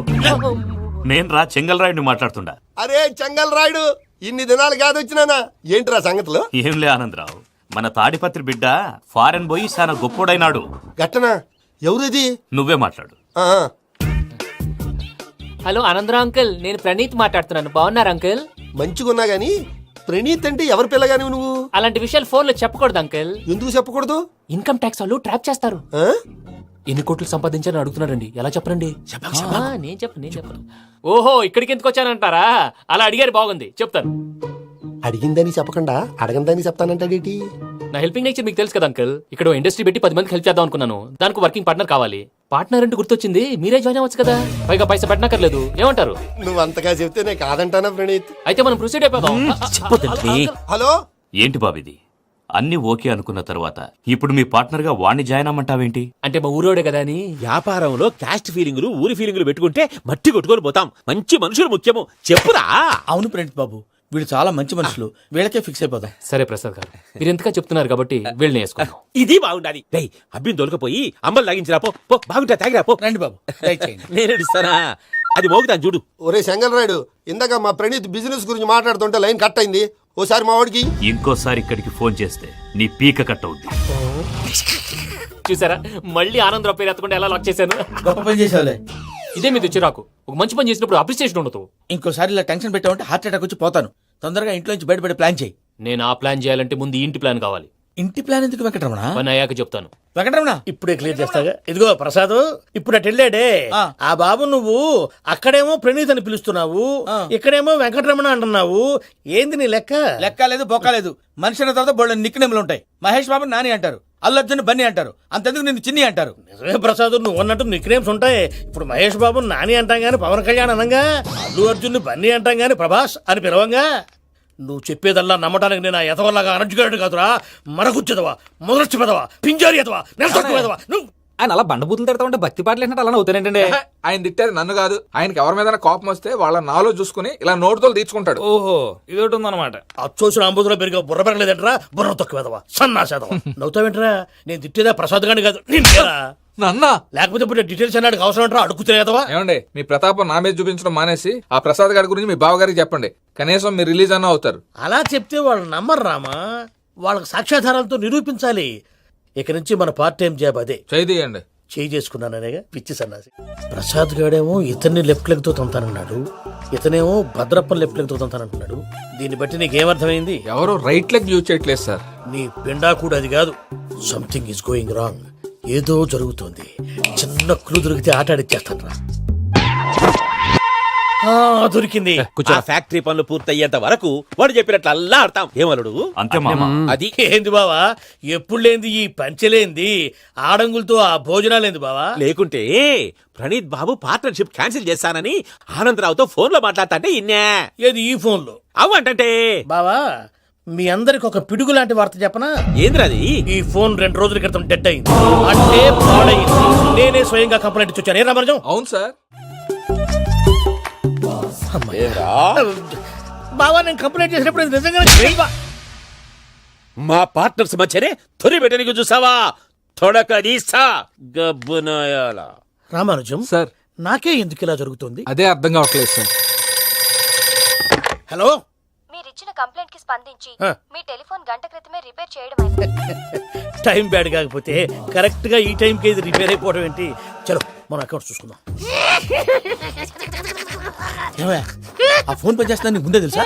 నేను రా చెంగల్రాయుడిని మాట్లాడుతుండా. అరే చెంగల్ రాయుడు, ఇన్ని దినాలు కాదు వచ్చినానా? ఏంట్రా సంగతులు? ఏంలే ఆనందరావు, మన తాడిపత్రి బిడ్డ ఫారెన్ పోయి చాలా గొప్పోడైనాడు. గట్టనా? ఎవరిది? నువ్వే మాట్లాడు. హలో ఆనందరావు అంకుల్, నేను ప్రణీత్ మాట్లాడుతున్నాను. బాగున్నారు అంకుల్? మంచిగున్నా గాని ప్రణీత్ అంటే ఎవరి పిల్లగాని నువ్వు? అలాంటి విషయాలు ఫోన్ లో చెప్పకూడదు అంకుల్. ఎందుకు చెప్పకూడదు? ఇన్కమ్ ట్యాక్స్ వాళ్ళు ట్రాప్ చేస్తారు. ఎన్ని కోట్లు సంపాదించాలని అడుగుతున్నారండి, ఎలా చెప్పరండి? నేను చెప్పను. ఓహో, ఇక్కడికి ఎందుకు వచ్చానంటారా? అలా అడిగారు, బాగుంది, చెప్తాను. అడిగిందని చెప్పకుండా అడగందని చెప్తానంటాడేటి? నా హెల్పింగ్ నేచర్ మీకు తెలుసు కదా అంకుల్. ఇక్కడ ఇండస్ట్రీ పెట్టి 10 మందికి హెల్ప్ చేద్దాం అనుకున్నాను. దానికి వర్కింగ్ పార్ట్నర్ కావాలి. పార్ట్నర్ అంటే గుర్తొచ్చింది, మీరే జాయిన్ అవ్వచ్చు కదా. పైగా పైసా పెట్టనక్కర్లేదు. ఏమంటారు? నువ్వు అంతగా చెప్తేనే కాదంటానా ప్రణీత్? అయితే మనం ప్రొసీడ్ అయిపోదాం. హలో, ఏంటి బాబిది? అన్ని ఓకే అనుకున్న తర్వాత ఇప్పుడు మీ పార్ట్నర్ గా వాణ్ణి జాయిన్ అమ్మంటావేంటి? అంటే మా ఊరోడే కదా అని. వ్యాపారంలో క్యాస్ట్ ఫీలింగులు ఊరి ఫీలింగులు పెట్టుకుంటే మట్టి కొట్టుకొని పోతాం. మంచి మనుషులు ముఖ్యము, చెప్పురా. అవును ప్రణీత్ బాబు, వీళ్ళు చాలా మంచి మనుషులు, వీళ్ళకే ఫిక్స్ అయిపోదాం. సరే ప్రసాద్ గారు, మీరు ఎంతగా చెప్తున్నారు కాబట్టి వీళ్ళని వేసుకుందాం. ఇది బాగుండాలి. డై అబ్బిని దొలకపోయి అమ్మలు లాగించిరా పో. బాగుంటా తాగిరా పో. రండి బాబు, దయచేయండి. నేను ఇస్తానా? అది మోగుతాను చూడు. ఒరే చెంగల్ రాయుడు, ఇందాక మా ప్రణీత్ బిజినెస్ గురించి మాట్లాడుతుంటే లైన్ కట్ అయింది. ఓసారి మా వాడికి ఇంకోసారి ఇక్కడికి ఫోన్ చేస్తే నీ పీక కట్ అవుద్ది. చూసారా, మళ్ళీ ఆనందరావు పేరు ఎత్తకుండా ఎలా లాక్ చేశాను. గొప్ప పని చేసేవాళ్ళే. ఇదే మీద చిరాకు. ఒక మంచి పని చేసినప్పుడు అప్రిసియేషన్ ఉండదు. ఇంకోసారి ఇలా టెన్షన్ పెట్టామంటే హార్ట్ అటాక్ వచ్చి పోతాను. తొందరగా ఇంట్లో నుంచి బయటపడే ప్లాన్ చేయి. నేను ఆ ప్లాన్ చేయాలంటే ముందు ఈ ఇంటి ప్లాన్ కావాలి. ఇంటి ప్లాన్ ఎందుకు వెంకటరమణ? పని అయ్యాక చెప్తాను. వెంకటరమణ ఇప్పుడే క్లియర్ చేస్తాగా. ఇదిగో ప్రసాద్, ఇప్పుడు అటు వెళ్ళాడే ఆ బాబు, నువ్వు అక్కడేమో ప్రణీత్ అని పిలుస్తున్నావు, ఇక్కడేమో వెంకటరమణ అంటున్నావు. ఏంది నీ లెక్క? లెక్క లేదు, బొక్క లేదు. మనిషి అన్న తర్వాత బోళ్ళ నిక్నెములు ఉంటాయి. మహేష్ బాబు నాని అంటారు, అల్లు అర్జున్ బన్నీ అంటారు, అంతెందుకు నిన్ను చిన్ని అంటారు. నిజమే ప్రసాద్, నువ్వు అన్నట్టు నిక్నేమ్స్ ఉంటాయి. ఇప్పుడు మహేష్ బాబు నాని అంటాం గాని పవన్ కళ్యాణ్ అనంగా, అల్లు అర్జున్ బన్నీ అంటాం గాని ప్రభాస్ అని పిలవంగా. నువ్వు చెప్పేదల్లా నమ్మటానికి నేను ఎతవల్లాగా అనర్జుగాడు కాదురా. మరగుచ్చదవా, మొదలచ్చి పెదవా, పింజారి ఎదవా, నెలసొక్కుదవా. నువ్వు ఆయన అలా బండబూతులు తిడతా ఉంటే భక్తి పాటలు ఏంటంటే అలా అవుతానంటే. ఆయన తిట్టేది నన్ను కాదు, ఆయనకి ఎవరి మీద కోపం వస్తే వాళ్ళ నాలో చూసుకుని ఇలా నోటుతో తీర్చుకుంటాడు. ఓహో, ఇదొకటి ఉందన్నమాట. అచ్చోసిన అంబుధులో పెరిగే బుర్ర పెరగలేదంటరా, బుర్ర తొక్కువేదవా, సన్నాసేదవా. నవ్వుతావేంటరా? నేను తిట్టేదా ప్రసాద్ గాని కాదు, నిన్నేరా. నన్న లేకపోతే ఇప్పుడు డీటెయిల్స్ అన్నాడు అవసరం అంటారా? అడుగుతులేదవా. ఏమండి, మీ ప్రతాపం నా మీద చూపించడం మానేసి ఆ ప్రసాద్ గారి గురించి మీ బావగారికి చెప్పండి. కనీసం మీరు రిలీజ్ అన్న అవుతారు. అలా చెప్తే వాళ్ళు నమ్మరు రామా. వాళ్ళకి సాక్ష్యాధారాలతో నిరూపించాలి. ఇక నుంచి మన పార్ట్ టైం జాబ్ అదే. చేయండి. చేసుకున్నాననేగా పిచ్చి సన్నాసి. ప్రసాద్ గాడేమో ఇతన్ని లెఫ్ట్ లెగ్ తో తొంతానన్నాడు. ఇతనేమో భద్రప్ప లెఫ్ట్ లెగ్ తోతానంటున్నాడు. దీన్ని బట్టి నీకేమర్థమైంది? ఎవరు రైట్ లెగ్ యూజ్ చేయట్లేదు సార్. నీ పిండా కూడా అది కాదు. Something is going wrong. ఏదో జరుగుతోంది. చిన్న క్లూ దొరికితే ఆట ఆడిచ్చేస్తాను రా. దొరికింది. ఆ ఫ్యాక్టరీ పనులు పూర్తయ్యేంత వరకు వాడు చెప్పినట్లు అల్లా ఆడతాం. ఏమలుడు అంతే మామ. అది ఏంది బావా, ఎప్పుడు లేంది ఈ పంచలేంది, ఆడంగులతో ఆ భోజనాలేంది బావా? లేకుంటే ప్రణీత్ బాబు పార్ట్నర్షిప్ క్యాన్సిల్ చేస్తానని ఆనందరావుతో ఫోన్ లో మాట్లాడతాంటే ఇన్నే. ఏది ఈ ఫోన్ లో? అవ్వంటే బావా, మీ అందరికి ఒక పిడుగు లాంటి వార్త చెప్పనా? ఏంద్రది? ఈ ఫోన్ 2 రోజుల క్రితం డెడ్ అయింది. అంటే పాడైంది. నేనే స్వయంగా కంప్లైంట్ ఇచ్చి వచ్చాను. ఏ రామరాజం? అవును సార్. బావా, నేను కంప్లైంట్ చేసినప్పుడు ఇది నిజంగా మా పార్ట్నర్స్ మధ్యనే తొలి పెట్టడానికి చూసావా? తొడకదీసా గబ్బునాయాల. రామానుజం సార్, నాకే ఎందుకు ఇలా జరుగుతుంది? అదే అర్థం కావట్లేదు సార్. హలో, మీరిచ్చిన కంప్లైంట్ కి స్పందించి ఆ. మీ టెలిఫోన్ గంట క్రితమే రిపేర్ చేయడం టైం బ్యాడ్ కాకపోతే కరెక్ట్ గా ఈ టైంకి ఇది రిపేర్ అయిపోవడం ఏంటి? చలో మన అకౌంట్ చూసుకుందాం. ఏమయ్య, ఆ ఫోన్ పని చేస్తున్నా నీకు ముందే తెలుసా?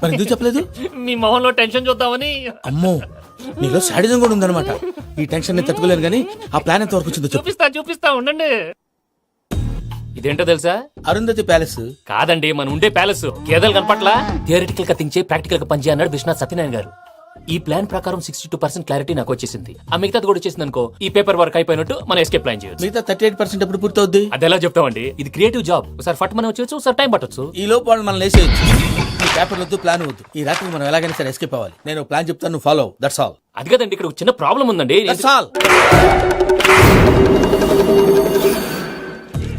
మరి ఎందుకు చెప్పలేదు? మీ మొహంలో టెన్షన్ చూద్దామని. అమ్మో, నీలో శాడిజం కూడా ఉందన్నమాట. ఈ టెన్షన్ నేను తట్టుకోలేను కానీ ఆ ప్లాన్ ఎంత వరకు వచ్చిందో చెప్పు. చూపిస్తా ఉండండి. ఇదేంటో తెలుసా? అరుంధతి ప్యాలెస్ కాదండి, మన ఉండే ప్యాలెస్. గేదెలు కనపట్లా? థియరిటికల్ గా థింక్ చేయి, ప్రాక్టికల్ గా పనిచేయ అన్నాడు విశ్వనాథ్ సత్యనారాయణ గారు. ఈ ప్లాన్ ప్రకారం 62% క్లారిటీ నాకు వచ్చేసింది. ఆ మిగతాది కూడా వచ్చేసింది అనుకో, ఈ పేపర్ వర్క్ అయిపోయినట్టు మనం ఎస్కేప్ ప్లాన్ చేయొచ్చు. మిగతా 38% ఎప్పుడు పూర్తవుద్ది? అది ఎలా చెప్తామండి? ఇది క్రియేటివ్ జాబ్. ఒకసారి ఫట్ మనం వచ్చేయచ్చు, ఒకసారి టైం పట్టొచ్చు. ఈ లోపు వాళ్ళు మనం లేసేయచ్చు. ఈ పేపర్ వద్దు, ప్లాన్ వద్దు. ఈ రాత్రి మనం ఎలాగైనా సరే ఎస్కేప్ అవ్వాలి. నేను ప్లాన్ చెప్తాను, నువ్వు ఫాలో. That's all. అది కదండి, ఇక్కడ ఒక చిన్న ప్రాబ్లం ఉందండి. That's all.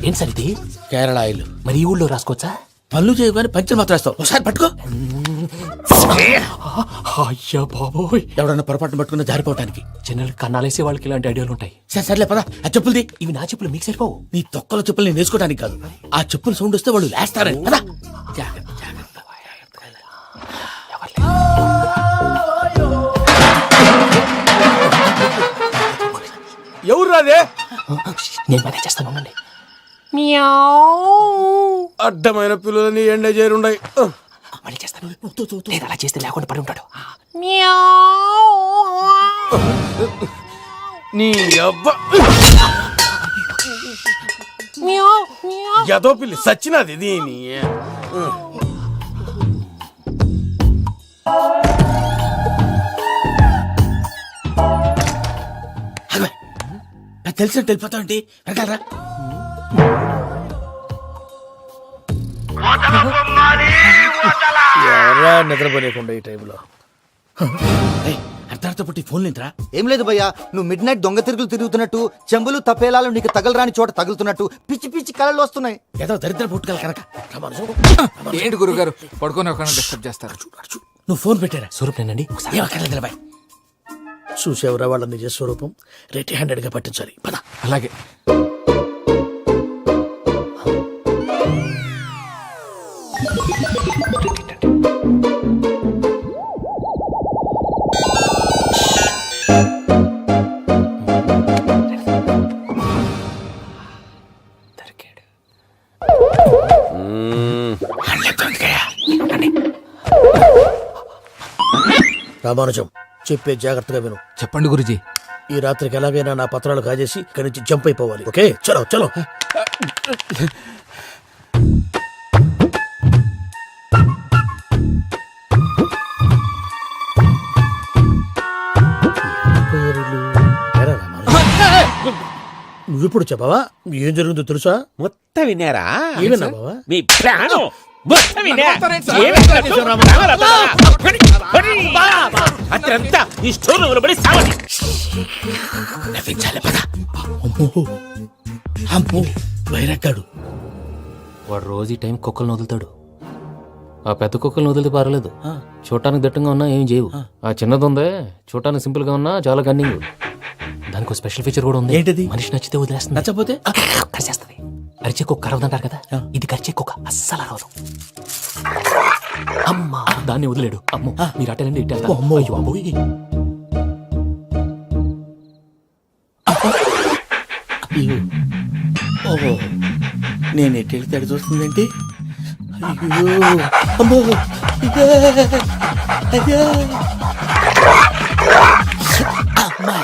ఏం సార్ ఇది? కేరళ ఆయిల్. మరి ఈ ఊళ్ళో రాసుకోవచ్చా? పనులు చేయగానే పంచర్ మాత్రం వేస్తావు. ఒకసారి పట్టుకో. అయ్యా బాబోయ్, ఎవడన్నా పొరపాటున పట్టుకున్న జారిపోవటానికి. జనరల్ కన్నాలేసే వాళ్ళకి ఇలాంటి ఐడియాలు ఉంటాయి. సర్లే పదా, ఆ చెప్పులది. ఇవి నా చెప్పులు, మీకు సరిపోవు. నీ తొక్కల చెప్పులు నేను వేసుకోవడానికి కాదు, ఆ చెప్పులు సౌండ్ వస్తే వాళ్ళు లేస్తారని. పదా. ఎవరు రాదే? నేను మేనేజ్ చేస్తాను, ఉండండి. అడ్డమైన పిల్లలని ఎండ చేరుండయి. మళ్ళీ చేస్తాను. లేదు, అలా చేస్తే లేకుండా పడి ఉంటాడు. నీ అబ్బా ఎదో పిల్లి సచ్చినది దీని. తెలిసినట్టు వెళ్ళిపోతావు ఏంటి? వెనకాలరా. ఎవరా నిద్రపోలేకుండా ఈ టైంలో? అర్ధార్థ పుట్టి ఫోన్ లేంట్రా? ఏం లేదు భయ్యా, నువ్వు మిడ్ నైట్ దొంగ తిరుగుతున్నట్టు, చెంబులు తపేలాలు నీకు తగలరాని చోట తగులుతున్నట్టు పిచ్చి పిచ్చి కళలు వస్తున్నాయి. ఏదో దరిద్ర పుట్టుకల కనుక. ఏంటి గురుగారు పడుకొని ఒక డిస్టర్బ్ చేస్తారు? నువ్వు ఫోన్ పెట్టారా? స్వరూపేనండి. ఏమక్కర్లేదు. చూసేవరా వాళ్ళ నిజ స్వరూపం. రెట్టి హ్యాండెడ్ గా పట్టించాలి. పద. అలాగే. రామానుజం, చెప్పే జాగ్రత్తగా విను. చెప్పండి గురుజీ. ఈ రాత్రికి ఎలాగైనా నా పత్రాలు కాజేసి ఇక్కడి నుంచి జంప్ అయిపోవాలి. ఓకే, చలో చలో. నువ్విప్పుడు చెప్పవా ఏం జరుగుతుందో తెలుసా? మొత్తం విన్నారా? ఏమన్నా బావా? మీ ప్రాణం మొత్తం విన్నా. అత్రంతా ఈ స్టోర్ రూమ్ లో పడి సావండి. నవ్వించాలి. పద. అమ్మో అమ్మో, వైరక్కాడు. వాడు రోజు ఈ టైం కుక్కలను వదులుతాడు. ఆ పెద్ద కుక్కలను వదిలితే పర్లేదు, చూడటానికి దట్టంగా ఉన్నా ఏం చేయవు. ఆ చిన్నది ఉందే, చూడటానికి సింపుల్ గా ఉన్నా చాలా గన్నింగ్. దానికి స్పెషల్ ఫీచర్ కూడా ఉంది. ఏంటిది? మనిషి నచ్చితే వదిలేస్తుంది, నచ్చపోతే కరిచేస్తుంది. అరిచే కుక్క అరవదంటారు కదా, ఇది కరిచే కుక్క అస్సలు అరవదు. అమ్మా, దాన్ని వదిలేడు. అమ్మో, మీరు అటెండి ఇట్టే. అమ్మో. అయ్యో అబ్బోయ్. ఓహో, నేను ఎటు వెళ్తే అటు చూస్తుందంటే అయ్యో అమ్మో ఇదే, అయ్యో అమ్మా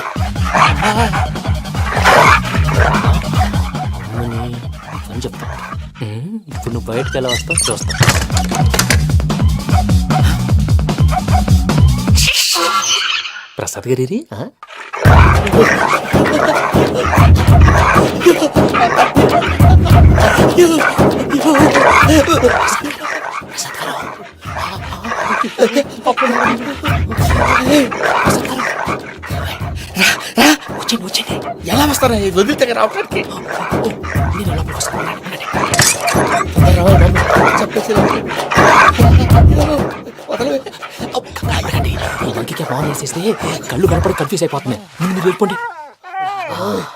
అని చెప్తా. ఇప్పుడు నువ్వు బయటకు ఎలా వస్తావు చూస్తా. ప్రసాద్ గారి ఎలా వస్తారా వదిలితే రావడానికి ఈ లంకికి బాగా వేసేస్తే కళ్ళు కనపడి కన్ఫ్యూజ్ అయిపోతున్నాయి. ముందు మీరు వెళ్ళిపోండి.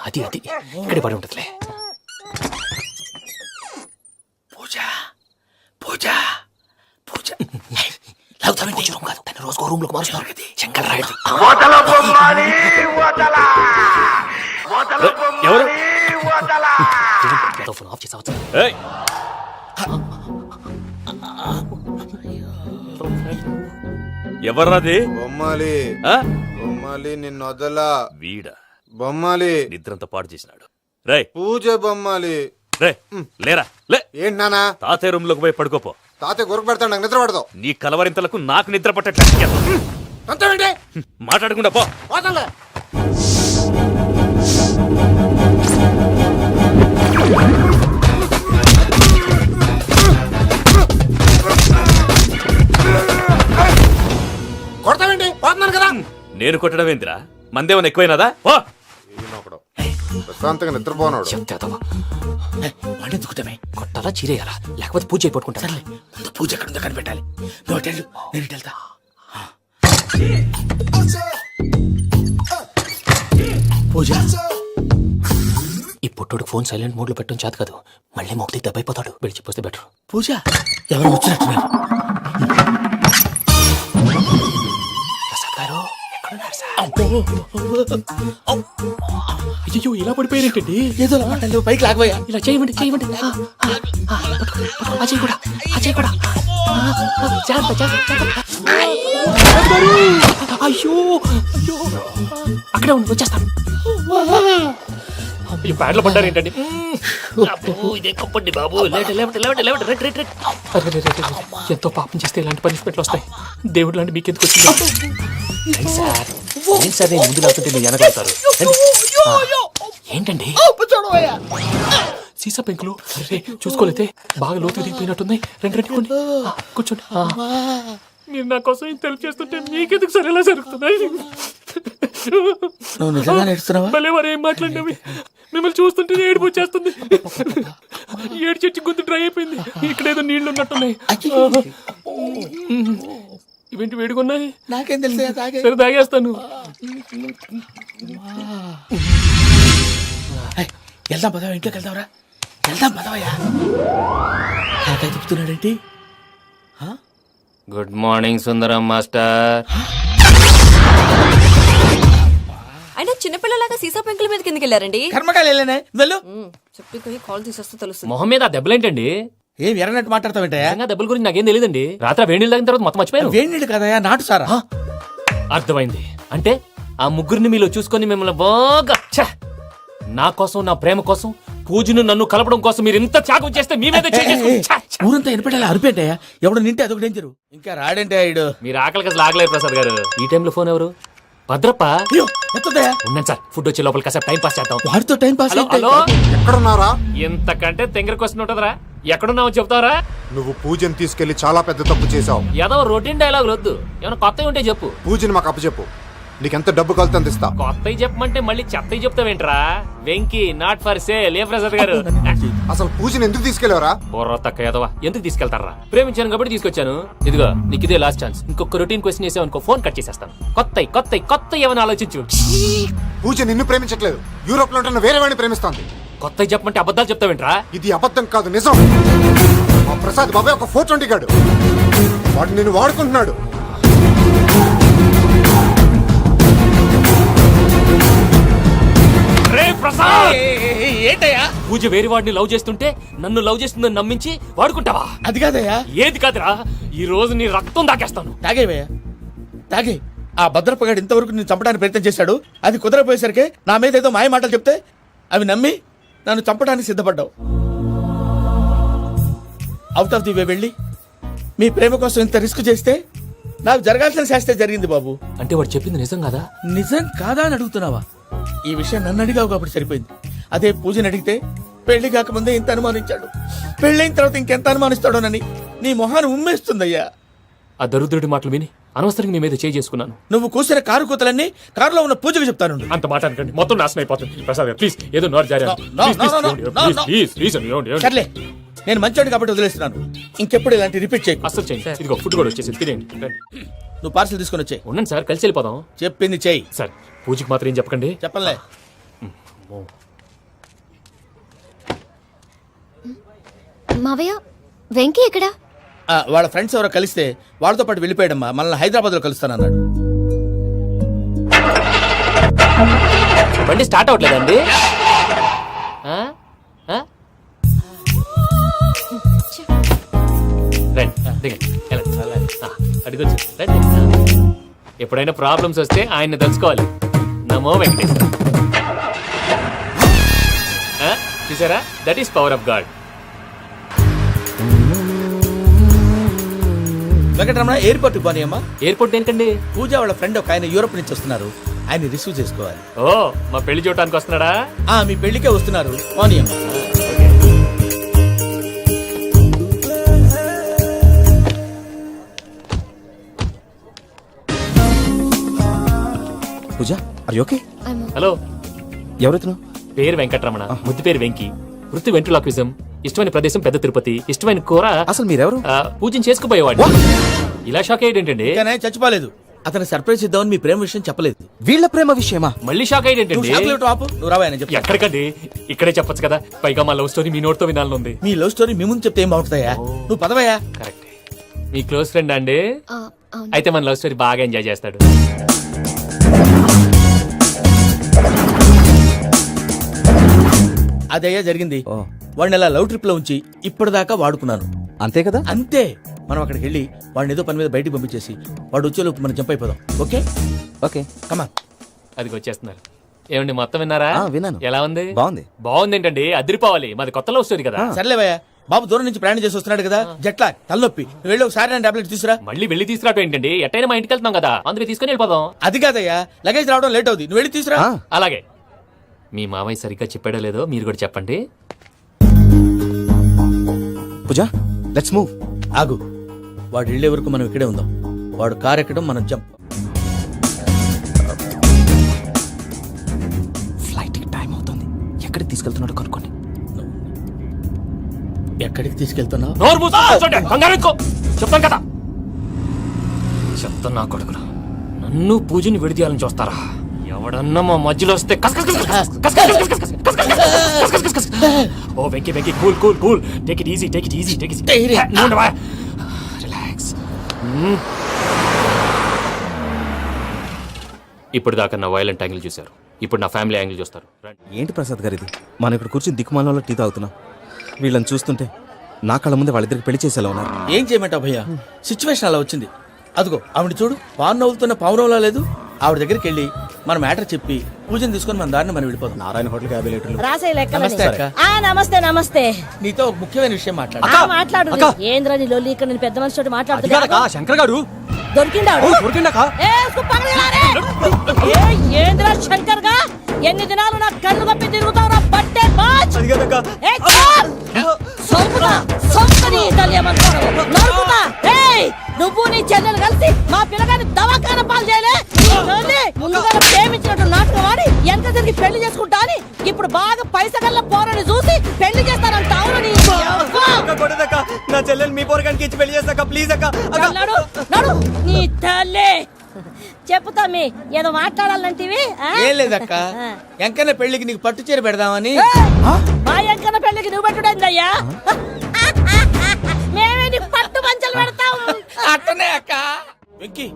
అది అది ఇక్కడే పడి ఉంటుందిలే. పూజ పూజ పూజ రూమ్ కాదు, తన రోజుకో రూమ్ లోకి మారుస్తున్నారు కదా. శంకర్ రాయుడు ఎవరు ఫోన్ ఆఫ్ చేసావచ్చు. ఎవర్రాది? బొమ్మాలి బొమ్మాలి నిన్ను వదలా. వీడా బొమ్మాలి నిద్రంతా పాడు చేసినాడు. రే పూజ బొమ్మాలి. రే లేరా లే. ఏంటి నానా? తాతయ్య రూమ్ లోకి పోయి పడుకోపో. తాతయ్య గొరకు పెడతాడు, నాకు నిద్ర పడదు. నీ కలవరింతలకు నాకు నిద్ర పట్టట్లేదు. అంతేంటి మాట్లాడకుండా పో. పోతాలే. కొడతావేంటి? పోతున్నాను కదా. నేను కొట్టడం ఏందిరా? మందేమన్నా ఎక్కువైనదా? ఓ ప్రశాంతంగా నిద్రపోనాడు. వాడెందుకుతామే కొట్టాలా చీరేయాలా లేకపోతే పూజ అయిపోట్టుకుంటా. ముందు పూజ ఎక్కడ ఉందో కనిపెట్టాలి. నువ్వు వెళ్ళు, నేను ఇటు వెళ్తా. పూజ ఈ పుట్టోడు ఫోన్ సైలెంట్ మోడ్ లో పెట్టడం చేత కాదు. మళ్ళీ మొక్కటి దెబ్బైపోతాడు. వెళ్ళి చెప్పొస్తే బెటర్. పూజ ఎవరు వచ్చినట్టున్నారు? ప్రసాద్ గారు ఎక్కడున్నారు సార్? అయ్యో ఇలా పడిపోయారేంటండి? ఏదో మాటలు పైకి లాగబోయా. ఇలా చేయమండి చేయమండి. అజయ్ కూడా అజయ్ కూడా జాగ్రత్త జాగ్రత్త. అయ్యో అయ్యో అక్కడే ఉండి వచ్చేస్తాను. ఈ బ్యాడ్లో పడ్డారు ఏంటండి? ఇదే కప్పండి బాబు. ఎంతో పాపం చేస్తే ఇలాంటి పనిష్మెంట్లు వస్తాయి. దేవుడు లాంటి మీకెందుకు వచ్చింది సార్? ఏం సార్ నేను ముందు లేకుంటే మీరు వెనకడతారు ఏంటండి? సీసా పెంకులు చూసుకోలేతే బాగా లోతు దిగిపోయినట్టున్నాయి. రెండు రెండు కూర్చోండి. మీరు నా కోసం ఇంత హెల్ప్ చేస్తుంటే మీకెందుకు సరే ఎలా జరుగుతున్నాయి? నువ్వు నిజంగా నేర్చుతున్నావా? భలే మరి ఏం మాట్లాడినవి. మిమ్మల్ని చూస్తుంటే ఏడుపు వచ్చేస్తుంది. ఏడు చెట్టు గొంతు డ్రై అయిపోయింది. ఇక్కడ ఏదో నీళ్లు ఉన్నట్టున్నాయి. ఇవేంటి వేడుకున్నాయి? నాకేం తెలుసు. సరే తాగేస్తాను. వెళ్దాం పదవా, ఇంట్లోకి వెళ్దాంరా. వెళ్దాం పదవయ్యా. నాకై చెప్తున్నాడేంటి? Good morning Sundaram master. అయినా చిన్నపిల్లలాగా సీసా పెంకుల మీద కిందకి వెళ్ళారండి. కర్మకాయలు వెళ్ళానే వెళ్ళు. చెప్పి కాల్ తీసేస్తే తెలుస్తుంది. మొహం మీద ఆ దెబ్బలేంటండి? ఏం ఎర్రనట్టు మాట్లాడతావేంటయా? దెబ్బల గురించి నాకేం తెలియదండి. రాత్రి వేడి నీళ్ళు తాగిన తర్వాత మొత్తం మర్చిపోయాను. వేడి నీళ్ళు కదయా, నాటు సారా. అర్థమైంది. అంటే ఆ ముగ్గురిని మీలో చూసుకొని మిమ్మల్ని బాగా నా కోసం నా ప్రేమ కోసం పూజను నన్ను కలపడం కోసం మీరు ఇంత త్యాగం చేస్తే మీ మీద ఊరంతా ఎనపడేలా అరిపేంటయా? ఎవడు నింటే అదొక డేంజరు. ఇంకా రాడంటే ఆయుడు. మీరు ఆకలికి అసలు ఆగలేరు ప్రసాద్ గారు. ఈ టైంలో ఫోన్ ఎవరు? భద్రప్ప. ఉన్నాను సార్. ఫుడ్ వచ్చే లోపల కాసేపు టైం పాస్ చేద్దాం. వాడితో టైం పాస్. హలో ఎక్కడున్నారా? ఇంతకంటే తెంగర క్వశ్చన్ ఉంటుందిరా. ఎక్కడున్నావో చెప్తావరా? నువ్వు పూజని తీసుకెళ్లి చాలా పెద్ద తప్పు చేసావు. ఏదో రొటీన్ డైలాగ్ వద్దు. ఏమైనా కొత్తవి ఉంటే చెప్పు. పూజని మాకు అప్పచెప్పు. నీకెంత డబ్బు కలితే అంత ఇస్తా. కొత్తవి చెప్పమంటే మళ్ళీ చెత్తవి చెప్తావేంట్రా? Venky not for sale. ఏ ప్రసాద్ గారు అసలు పూజని ఎందుకు తీసుకెళ్లేవరా? బొర్ర తక్క ఏదవా. ఎందుకు తీసుకెళ్తారా? ప్రేమించాను కాబట్టి తీసుకొచ్చాను. ఇదిగో నీకు ఇదే లాస్ట్ ఛాన్స్. ఇంకొక రొటీన్ క్వశ్చన్ చేసావు అనుకో ఫోన్ కట్ చేసేస్తాను. కొత్త ఏమైనా ఆలోచించు. పూజ నిన్ను ప్రేమించట్లేదు. యూరోప్ లో ఉంటున్న వేరే వాడిని ప్రేమిస్తాంది. కొత్తవి చెప్పమంటే అబద్ధాలు చెప్తావేంట్రా? ఇది అబద్ధం కాదు, నిజం. మా ప్రసాద్ బాబాయ్ ఒక 420 గాడు. వాడు నిన్ను వాడుకుంటున్నాడు. రేపు ప్రసాద్ ఏంటయ్యా పూజ వేరే వాడిని లవ్ చేస్తుంటే నన్ను లవ్ చేస్తుందని నమ్మించి వాడుకుంటావా? అది కాదయ్యా. ఏది కాదురా, ఈ రోజు నీ రక్తం దాకేస్తాను. తాగేవయ్యా తాగే. ఆ భద్రపగాడు ఇంతవరకు నేను చంపడానికి ప్రయత్నం చేశాడు. అది కుదరపోయేసరికి నా మీద ఏదో మాయ మాటలు చెప్తే అవి నమ్మి నన్ను చంపడానికి సిద్ధపడ్డావు. అవుట్ ఆఫ్ ది వే వెళ్ళి మీ ప్రేమ కోసం ఇంత రిస్క్ చేస్తే నాకు జరగాల్సిన శాస్త్రే జరిగింది బాబు. అంటే వాడు చెప్పింది నిజం కదా? నిజం కాదా అని అడుగుతున్నావా? ఈ విషయం నన్ను అడిగావు కాబట్టి సరిపోయింది. అదే పూజని అడిగితే పెళ్లి కాకముందే ఇంత అనుమానించాడు, పెళ్ళైన తర్వాత ఇంకెంత అనుమానిస్తాడోనని నీ మొహాన్ని ఉమ్మేస్తుందయ్యా. ఆ దరిద్రుడి మాటలు విని అనవసరంగా మీ మీద చేయి చేసుకున్నాను. నువ్వు కూసిన కారు కూతలన్నీ కారులో ఉన్న పూజకు చెప్తాను. అంత మాట అనకండి, మొత్తం నాశనం అయిపోతుంది. ప్రసాద్ గారు ప్లీజ్ ఏదో నోరు జారీ సర్లే, నేను మంచోడు కాబట్టి వదిలేస్తున్నాను. ఇంకెప్పుడు ఇలాంటి రిపీట్ చేయకు. అసలు చేయండి. ఇదిగో ఫుడ్ కూడా వచ్చేసి తినేయండి. నువ్వు పార్సల్ తీసుకొని వచ్చాయి. ఉండండి సార్, కలిసి వెళ్ళిపోదాం. చెప్పింది చెయ్యి. సార్ పూజకి మాత్రం ఏం చెప్పకండి. చెప్పలే. మావయ్య వెంకీ ఎక్కడా? వాళ్ళ ఫ్రెండ్స్ ఎవరో కలిస్తే వాళ్ళతో పాటు వెళ్ళిపోయాడమ్మా. మనల్ని హైదరాబాద్ లో కలుస్తానన్నాడు. బండి స్టార్ట్ అవ్వట్లేదండి. ఎప్పుడైనా ప్రాబ్లమ్స్ వస్తే ఆయన్ని తెలుసుకోవాలి. నమో వెంకటేశ్వర. చూసారా, that is power of God. Venkataramana airport పోనీ అమ్మా. ఎయిర్పోర్ట్ ఏంటండి? పూజ వాళ్ళ ఫ్రెండ్ ఒక ఆయన యూరోప్ నుంచి వస్తున్నారు, ఆయన రిసీవ్ చేసుకోవాలి. ఓ, మా పెళ్లి చూడటానికి వస్తున్నాడా? మీ పెళ్లికే వస్తున్నారు. పోనీ అమ్మా. పూజ ఆర్ యు ఓకే? హలో, ఎవరైతును? పేరు వెంకటరమణ, ముద్దు పేరు వెంకి, వృత్తి వెంట్రులాక్విజం, ఇష్టమైన ప్రదేశం పెద్ద తిరుపతి, ఇష్టమైన కూర. అసలు మీరెవరు? పూజను చేసుకుపోయేవాడు. ఇలా షాక్ అయ్యేటండి? చచ్చిపోలేదు. అతను సర్ప్రైజ్ ఇద్దామని మీ ప్రేమ విషయం చెప్పలేదు. వీళ్ళ ప్రేమ విషయమా? మళ్ళీ షాక్ అయ్యేటండి? నువ్వు రావాయని చెప్పి. ఎక్కడికండి, ఇక్కడే చెప్పొచ్చు కదా. పైగా మా లవ్ స్టోరీ మీ నోటితో వినాలని ఉంది. మీ లవ్ స్టోరీ మీ ముందు చెప్తే ఏం బాగుంటుందయ్యా? నువ్వు పదవయ్యా. కరెక్ట్. మీ క్లోజ్ ఫ్రెండ్ అండి? అయితే మన లవ్ స్టోరీ బాగా ఎంజాయ్ చేస్తాడు. అదయ్యా జరిగింది. వాడిని అలా లవ్ ట్రిప్ లో ఉంచి ఇప్పటిదాకా వాడుకున్నాను. అంతే కదా? అంతే. మనం అక్కడికి వెళ్ళి వాడిని ఏదో పని మీద బయటికి పంపించేసి వాడు వచ్చేలోపు మనం జంప్ అయిపోదాం. ఓకే ఓకే కమా. అది వచ్చేస్తున్నారు. ఏమండి, మొత్తం విన్నారా? విన్నాను. ఎలా ఉంది? బాగుంది. బాగుంది ఏంటండి, అదిరిపోవాలి. మాది కొత్త లవ్ స్టోరీ కదా. సర్లేవయ్యా, బాబు దూరం నుంచి ప్రయాణం చేసి వస్తున్నాడు కదా, జట్లా తలనొప్పి. నువ్వు వెళ్ళి ఒకసారి టాబ్లెట్ తీసుకురా. మళ్ళీ వెళ్ళి తీసుకురావటం ఏంటండి? ఎట్టైనా మా ఇంటికి వెళ్తున్నాం కదా, అందుకే తీసుకుని వెళ్ళిపోదాం. అది కాదయ్యా, లగేజ్ రావడం లేట్ అవుతుంది. నువ్వు వెళ్ళి తీసుకురా. అలాగే. మీ మావయ్య సరిగ్గా చెప్పాడో లేదో మీరు కూడా చెప్పండి. పూజ లెట్స్ మూవ్. ఆగు, వాడు వెళ్ళే వరకు మనం ఇక్కడే ఉందాం. వాడు కార్ ఎక్కడం, మనం జంప్. ఫ్లైట్ కి టైం అవుతుంది. ఎక్కడికి తీసుకెళ్తున్నాడో కనుక్కోండి. ఎక్కడికి తీసుకెళ్తున్నావు? నోరు మూసుకొని కూర్చోండి, కంగారు ఎక్కువ. చెప్తాను కదా. చెప్తాను నా కొడుకులు, నన్ను పూజని విడిదీయాలని చూస్తారా? ఎవడన్నా మా మధ్యలో వస్తే ఓ Venky Venky, cool cool cool, take it easy, take it easy, take it easy. Relax. ఇప్పుడు దాకా నా వైలెంట్ యాంగిల్ చూశారు, ఇప్పుడు నా ఫ్యామిలీ యాంగిల్ చూస్తారు. ఏంటి ప్రసాద్ గారు ఇది? మనం ఇక్కడ కూర్చొని దిక్కుమాలలో టీ తాగుతున్నాం. వీళ్ళని చూస్తుంటే నా కళ్ళ ముందే వాళ్ళిద్దరికి పెళ్లి చేసేలా ఉన్నారు. ఏం చేయమంటావు భయ్యా, సిచ్యువేషన్ అలా వచ్చింది. అదిగో ఆవిడ చూడు, పావు నవ్వుతున్న పావునవ్వులా లేదు. ఆవిడ దగ్గరికి వెళ్ళి మన మ్యాటర్ చెప్పి పూజను తీసుకొని మన దారిని మనం వెళ్ళిపోతాం. నారాయణ హోటల్ 50 లీటర్లు. నమస్తే అక్క. నమస్తే నమస్తే. నీతో ఒక ముఖ్యమైన విషయం మాట్లాడు. మాట్లాడు. ఏంద్రని లొల్లి ఇక్కడ నేను పెద్ద మనిషి మాట్లాడుతున్నా. శంకర్ గారు దొరికిందాడు. దొరికిందకా? ఏంద్ర శంకర్ గా ఎన్ని దినాలు నా కళ్ళు కప్పి తిరుగుతావు? బట్టే బాచ్. నువ్వు నీ చెల్లెలు కలిసి మా పిల్లగాని దవాఖాన పాలు చేయలే. ముందుగా ప్రేమించినట్టు నాటకం ఆడి ఎంత తిరిగి పెళ్లి చేసుకుంటా అని ఇప్పుడు బాగా పైసగల్ల పోరని చూసి పెళ్లి చేస్తానంట. నా చెల్లెలు మీ పోరగానికి ఇచ్చి పెళ్లి చేస్తాక ప్లీజ్ అక్క. నడు నీ తల్లి. చెప్పుతా మీ ఏదో మాట్లాడాలంటివి. ఏం లేదక్క, ఎంకన్న పెళ్లికి నీకు పట్టు చీర పెడదామని. మా ఎంకన్న పెళ్లికి నువ్వు పెట్టుడైందయ్యా? మేమే నీకు పట్టు పంచలు పెడతాం. అట్టనే అక్క. వెంకీ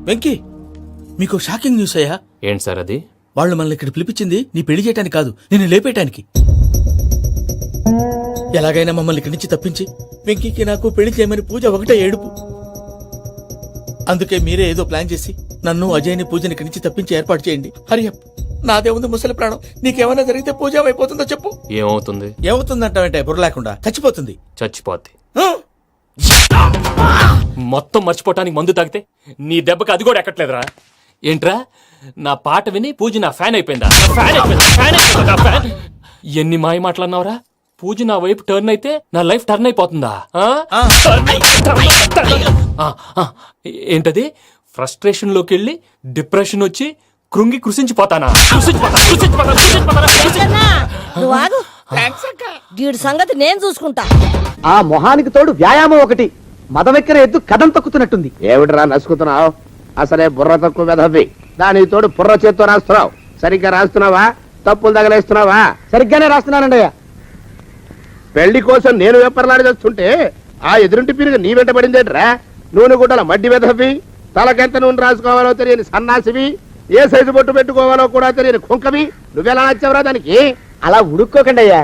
వెంకీ, మీకు షాకింగ్ న్యూస్ అయ్యా. ఏంటి సార్ అది? వాళ్ళు మనల్ని ఇక్కడ పిలిపించింది నీ పెళ్లి చేయటానికి కాదు, నిన్ను లేపేయటానికి. ఎలాగైనా మమ్మల్ని ఇక్కడి నుంచి తప్పించి వెంకీకి నాకు పెళ్లి చేయమని పూజ ఒకటే ఏడుపు. అందుకే మీరే ఏదో ప్లాన్ చేసి నన్ను అజయ్ని పూజని ఇక్కడి నుంచి తప్పించి ఏర్పాటు చేయండి. హరియప్, నాదే ఉంది ముసలి ప్రాణం. నీకేమైనా జరిగితే పూజ అయిపోతుందో చెప్పు. ఏమవుతుంది? ఏమవుతుందంటావంటే బుర్ర లేకుండా చచ్చిపోతుంది. చచ్చిపోద్ది. మొత్తం మర్చిపోవటానికి మందు తాగితే నీ దెబ్బకి అది కూడా ఎక్కట్లేదురా. ఏంట్రా, నా పాట విని పూజ నా ఫ్యాన్ అయిపోయిందా? ఎన్ని మాయ మాటలన్నావురా? పూజ నా వైపు టర్న్ అయితే నా లైఫ్ టర్న్ అయిపోతుందా? ఏంటది? ఫ్రస్ట్రేషన్ లోకి వెళ్ళి డిప్రెషన్ వచ్చి కృంగి కృషించిపోతానా? నువ్వు ఆగు. వీడి సంగతి నేను చూసుకుంటా. ఆ మొహానికి తోడు వ్యాయామం ఒకటి, మదవెక్కిన ఎద్దు కథం తొక్కుతున్నట్టుంది. ఏమిటిరా నసుకుతున్నావు? అసలే బుర్ర తక్కువ వెధవి. దానికి తోడు బుర్ర చేత్తో రాస్తున్నావు. సరిగ్గా రాస్తున్నావా? తప్పులు తగలేస్తున్నావా? సరిగ్గానే రాస్తున్నానండి అయ్యా. పెళ్లి కోసం నేను వెప్పర్లాడి వస్తుంటే ఆ ఎదురింటి పీరుగా నీ వెంట పడిందేట్రా? నూనె గుడ్డల మడ్డి వెధవి, తలకెంత నూనె రాసుకోవాలో తెలియని సన్నాసివి, ఏ సైజు బొట్టు పెట్టుకోవాలో కూడా తెలియని కుంకవి. నువ్వెలా నచ్చావురా దానికి? అలా ఉడుక్కోకండి అయ్యా.